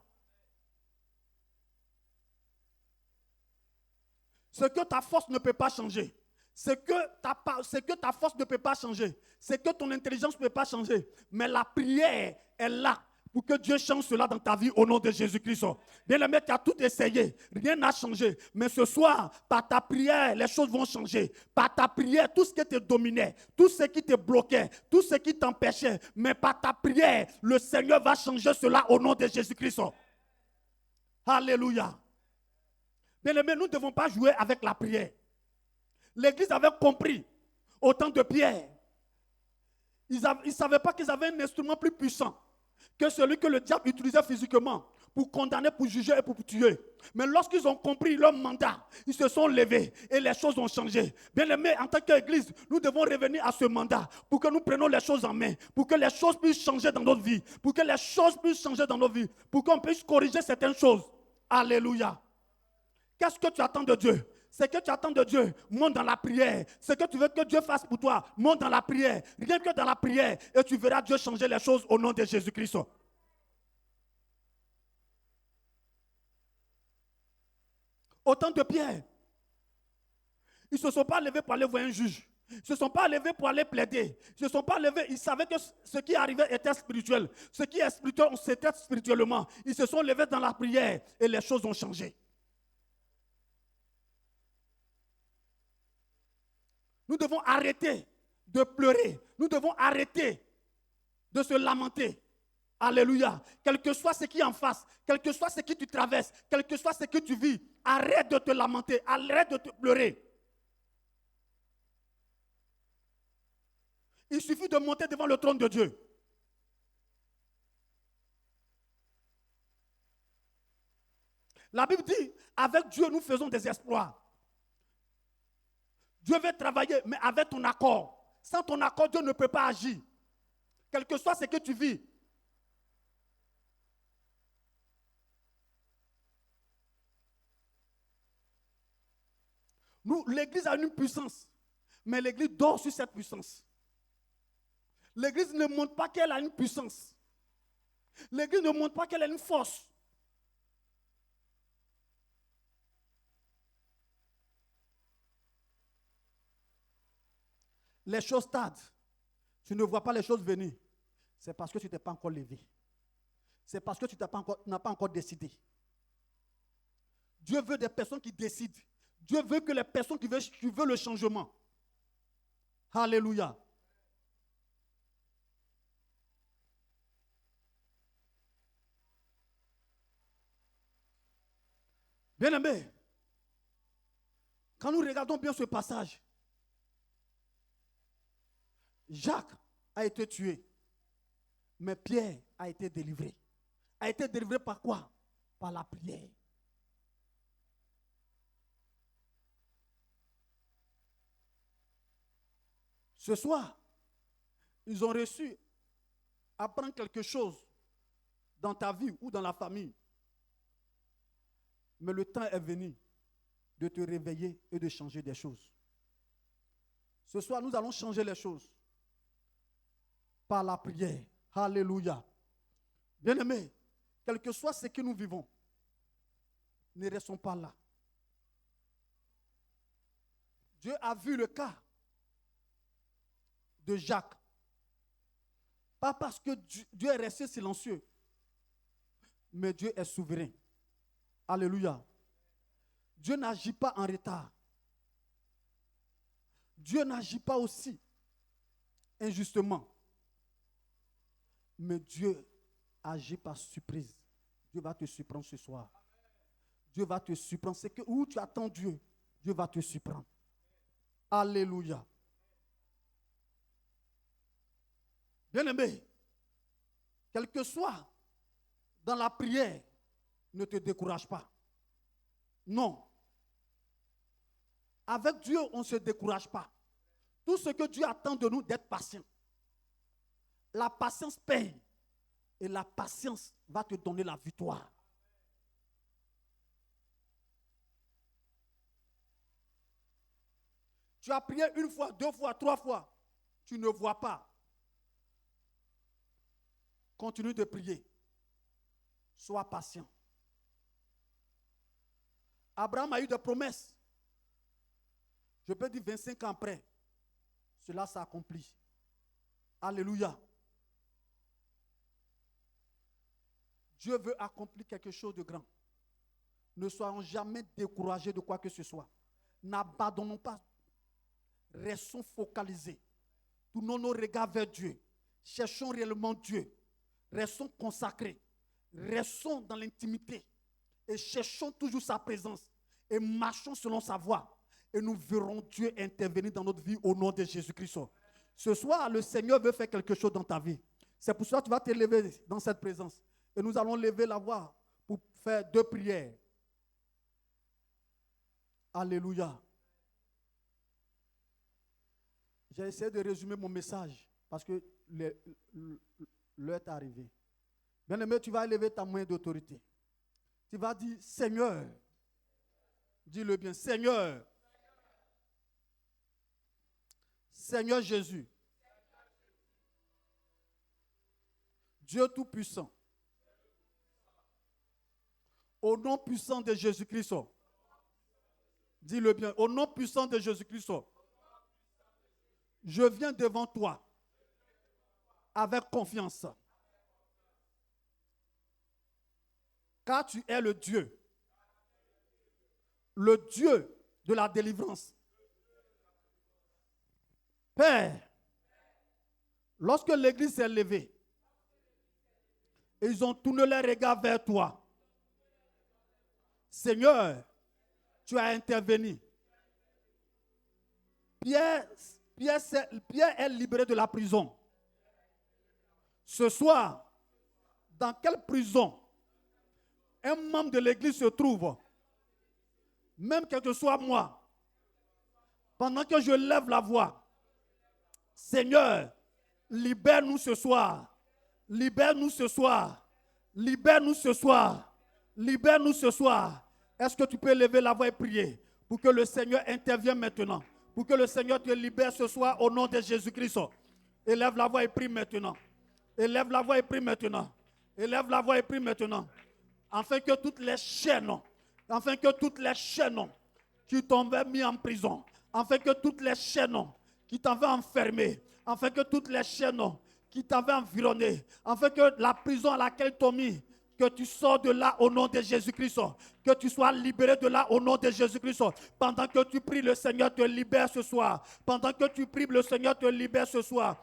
Ce que ta force ne peut pas changer. Ce que ta force ne peut pas changer. Ce que ton intelligence ne peut pas changer. Mais la prière est là pour que Dieu change cela dans ta vie au nom de Jésus-Christ. Bien-aimé, tu as tout essayé. Rien n'a changé. Mais ce soir, par ta prière, les choses vont changer. Par ta prière, tout ce qui te dominait, tout ce qui te bloquait, tout ce qui t'empêchait. Mais par ta prière, le Seigneur va changer cela au nom de Jésus-Christ. Alléluia. Bien-aimé, nous ne devons pas jouer avec la prière. L'Église avait compris au temps de Pierre. Ils ne savaient pas qu'ils avaient un instrument plus puissant que celui que le diable utilisait physiquement pour condamner, pour juger et pour tuer. Mais lorsqu'ils ont compris leur mandat, ils se sont levés et les choses ont changé. Bien-aimés, en tant qu'Église, nous devons revenir à ce mandat pour que nous prenions les choses en main, pour que les choses puissent changer dans notre vie, pour que les choses puissent changer dans nos vies, pour qu'on puisse corriger certaines choses. Alléluia. Qu'est-ce que tu attends de Dieu? Ce que tu attends de Dieu, monte dans la prière. Ce que tu veux que Dieu fasse pour toi, monte dans la prière. Rien que dans la prière, et tu verras Dieu changer les choses au nom de Jésus-Christ. Au temps de Pierre, ils ne se sont pas levés pour aller voir un juge. Ils ne se sont pas levés pour aller plaider. Ils ne se sont pas levés, ils savaient que ce qui arrivait était spirituel. Ce qui est spirituel, on s'était spirituellement. Ils se sont levés dans la prière et les choses ont changé. Nous devons arrêter de pleurer. Nous devons arrêter de se lamenter. Alléluia. Quel que soit ce qui est en face, quel que soit ce que tu traverses, quel que soit ce que tu vis, arrête de te lamenter, arrête de te pleurer. Il suffit de monter devant le trône de Dieu. La Bible dit, avec Dieu, nous faisons des exploits. Dieu veut travailler, mais avec ton accord. Sans ton accord, Dieu ne peut pas agir. Quel que soit ce que tu vis. Nous, l'Église a une puissance, mais l'Église dort sur cette puissance. L'Église ne montre pas qu'elle a une puissance. L'Église ne montre pas qu'elle a une force. Les choses tardent. Tu ne vois pas les choses venir. C'est parce que tu ne t'es pas encore levé. C'est parce que tu n'as pas encore décidé. Dieu veut des personnes qui décident. Dieu veut que les personnes qui veulent le changement. Alléluia. Bien-aimés, quand nous regardons bien ce passage, Jacques a été tué, mais Pierre a été délivré. A été délivré par quoi? Par la prière. Ce soir, ils ont reçu apprendre quelque chose dans ta vie ou dans la famille. Mais le temps est venu de te réveiller et de changer des choses. Ce soir, nous allons changer les choses par la prière. Alléluia. Bien-aimés, quel que soit ce que nous vivons, ne restons pas là. Dieu a vu le cas de Jacques. Pas parce que Dieu est resté silencieux, mais Dieu est souverain. Alléluia. Dieu n'agit pas en retard. Dieu n'agit pas aussi injustement. Mais Dieu agit par surprise. Dieu va te surprendre ce soir. Dieu va te surprendre. C'est que où tu attends Dieu, Dieu va te surprendre. Alléluia. Bien-aimé, quel que soit dans la prière, ne te décourage pas. Non. Avec Dieu, on ne se décourage pas. Tout ce que Dieu attend de nous, d'être patient. La patience paye. Et la patience va te donner la victoire. Tu as prié une fois, 2 fois, 3 fois. Tu ne vois pas. Continue de prier. Sois patient. Abraham a eu des promesses. Je peux dire 25 ans après, cela s'accomplit. Alléluia. Dieu veut accomplir quelque chose de grand. Ne soyons jamais découragés de quoi que ce soit. N'abandonnons pas. Restons focalisés. Tournons nos regards vers Dieu. Cherchons réellement Dieu. Restons consacrés. Restons dans l'intimité. Et cherchons toujours sa présence. Et marchons selon sa voie. Et nous verrons Dieu intervenir dans notre vie au nom de Jésus-Christ. Ce soir, le Seigneur veut faire quelque chose dans ta vie. C'est pour ça que tu vas te lever dans cette présence. Et nous allons lever la voix pour faire 2 prières. Alléluia. J'ai essayé de résumer mon message parce que l'heure est arrivée. Bien-aimé, tu vas élever ta main d'autorité. Tu vas dire, Seigneur, dis-le bien, Seigneur, Seigneur Jésus, Dieu Tout-Puissant, au nom puissant de Jésus-Christ, dis-le bien, au nom puissant de Jésus-Christ, je viens devant toi avec confiance. Car tu es le Dieu de la délivrance. Père, lorsque l'Église s'est levée, ils ont tourné les regards vers toi. Seigneur, tu as intervenu. Pierre est libéré de la prison. Ce soir, dans quelle prison un membre de l'Église se trouve, même quel que soit moi, pendant que je lève la voix, Seigneur, libère-nous ce soir, libère-nous ce soir, libère-nous ce soir, libère-nous ce soir. Est-ce que tu peux lever la voix et prier pour que le Seigneur intervienne maintenant, pour que le Seigneur te libère ce soir au nom de Jésus-Christ? Élève la voix et prie maintenant. Élève la voix et prie maintenant. Élève la voix et prie maintenant. Afin que toutes les chaînes qui t'avaient mis en prison, afin que toutes les chaînes qui t'avaient enfermé, afin que toutes les chaînes qui t'avaient environné, afin que la prison à laquelle t'ont mis, que tu sors de là au nom de Jésus-Christ, que tu sois libéré de là au nom de Jésus-Christ. Pendant que tu pries, le Seigneur te libère ce soir. Pendant que tu pries, le Seigneur te libère ce soir.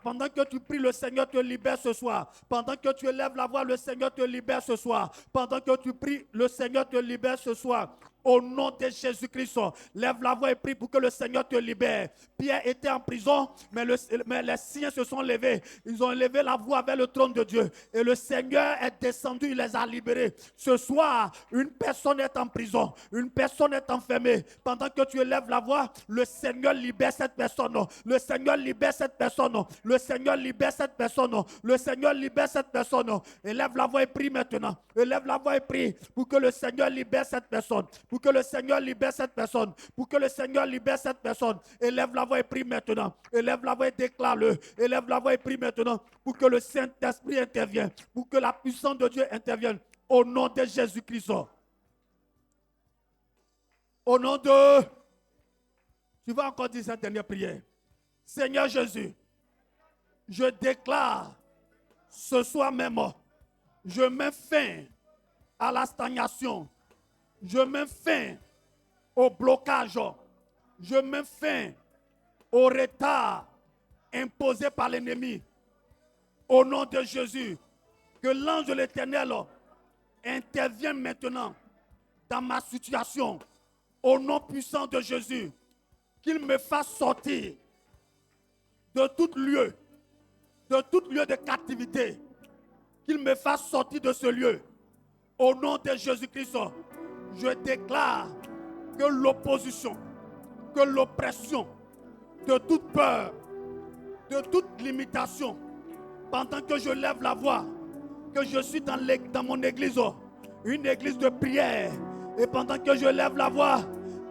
Pendant que tu pries, le Seigneur te libère ce soir. Pendant que tu élèves la voix, le Seigneur te libère ce soir. Pendant que tu pries, le Seigneur te libère ce soir. Au nom de Jésus-Christ, lève la voix et prie pour que le Seigneur te libère. Pierre était en prison, mais les siens se sont levés. Ils ont élevé la voix vers le trône de Dieu. Et le Seigneur est descendu, il les a libérés. Ce soir, une personne est en prison, une personne est enfermée. Pendant que tu élèves la voix, le Seigneur libère cette personne. Le Seigneur libère cette personne. Le Seigneur libère cette personne. Le Seigneur libère cette personne. Élève la voix et prie maintenant. Élève la voix et prie pour que le Seigneur libère cette personne. Pour que le Seigneur libère cette personne. Pour que le Seigneur libère cette personne. Élève la voix et prie maintenant. Élève la voix et déclare-le. Élève la voix et prie maintenant. Pour que le Saint-Esprit intervienne. Pour que la puissance de Dieu intervienne. Au nom de Jésus-Christ. Au nom de... Tu vas encore dire cette dernière prière. Seigneur Jésus, je déclare ce soir même, je mets fin à la stagnation. Je mets fin au blocage. Je mets fin au retard imposé par l'ennemi. Au nom de Jésus, que l'ange de l'Éternel intervienne maintenant dans ma situation. Au nom puissant de Jésus, qu'il me fasse sortir de tout lieu de captivité. Qu'il me fasse sortir de ce lieu. Au nom de Jésus-Christ, je déclare que l'opposition, que l'oppression, de toute peur, de toute limitation, pendant que je lève la voix, que je suis dans mon église, une église de prière, et pendant que je lève la voix,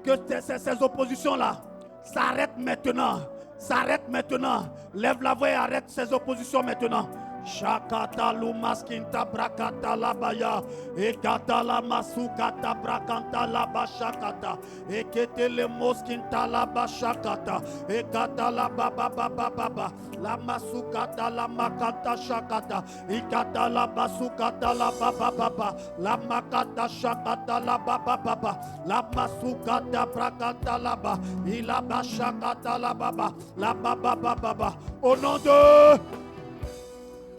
que ces oppositions-là s'arrêtent maintenant. S'arrête maintenant. Lève la voix et arrête ces oppositions maintenant. Shakata lumaskinta brakata labaya. Ekata la masukata brakanta la bashakata. Ekete le moskinta la bashakata. Ekata la baba baba baba. La masukata la makata shakata. Ekata la basukata la baba baba. La makata shakata la baba baba. La masukata brakata la ba. Ila bashakata la baba. La baba baba. Au nom de...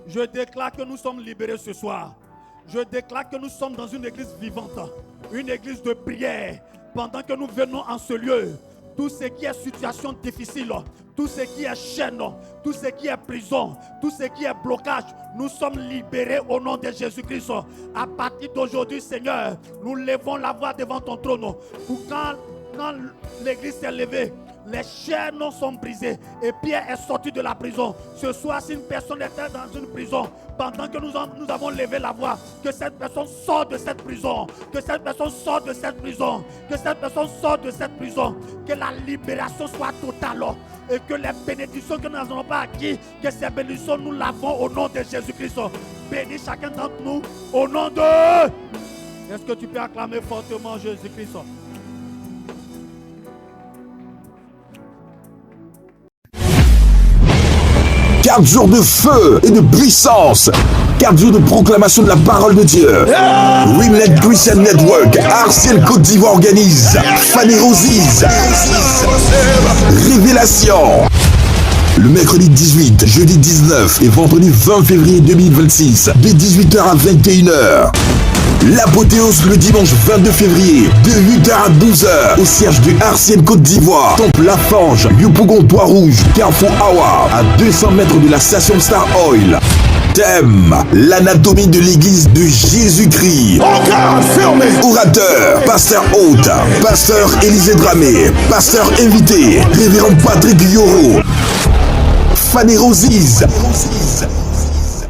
Je déclare que nous sommes libérés ce soir. Je déclare que nous sommes dans une église vivante, une église de prière. Pendant que nous venons en ce lieu, tout ce qui est situation difficile, tout ce qui est chaîne, tout ce qui est prison, tout ce qui est blocage, nous sommes libérés au nom de Jésus-Christ. À partir d'aujourd'hui, Seigneur, nous levons la voix devant ton trône. Pour quand l'église s'est levée, les chaînes sont brisées et Pierre est sorti de la prison. Ce soir, si une personne était dans une prison, pendant que nous avons levé la voix, que cette personne sorte de cette prison, que cette personne sorte de cette prison, que cette personne sorte de cette prison, que la libération soit totale et que les bénédictions que nous n'avons pas acquises, que ces bénédictions nous l'avons au nom de Jésus-Christ. Bénis chacun d'entre nous au nom de... Est-ce que tu peux acclamer fortement Jésus-Christ? Quatre jours de feu et de puissance. 4 jours de proclamation de la parole de Dieu. Remnant Christian Network, Arciel Côte d'Ivoire organise Fanny Roses. Révélation. Le mercredi 18, jeudi 19 et vendredi 20 février 2026, de 18h à 21h. L'apothéose le dimanche 22 février, de 8h à 12h, au siège de Arciel Côte d'Ivoire, Temple La Forge, Yopougon Toit Rouge, Carrefour Awa, à 200 mètres de la station Star Oil. Thème, l'anatomie de l'église de Jésus-Christ. Orateur, pasteur hôte, pasteur Élisée Dramé, pasteur invité, révérend Patrick Yoro. Fanny Roses.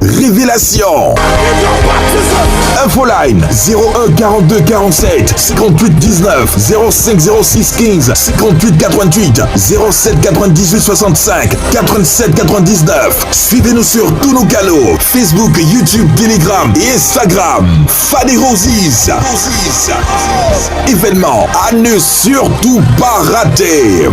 Révélation. Infoline 01 42 47 58 19 05 06 15 58 88 07 98 65 87 99. Suivez-nous sur tous nos canaux Facebook, YouTube, Telegram et Instagram. Fanny Roses. Événement à ne surtout pas rater.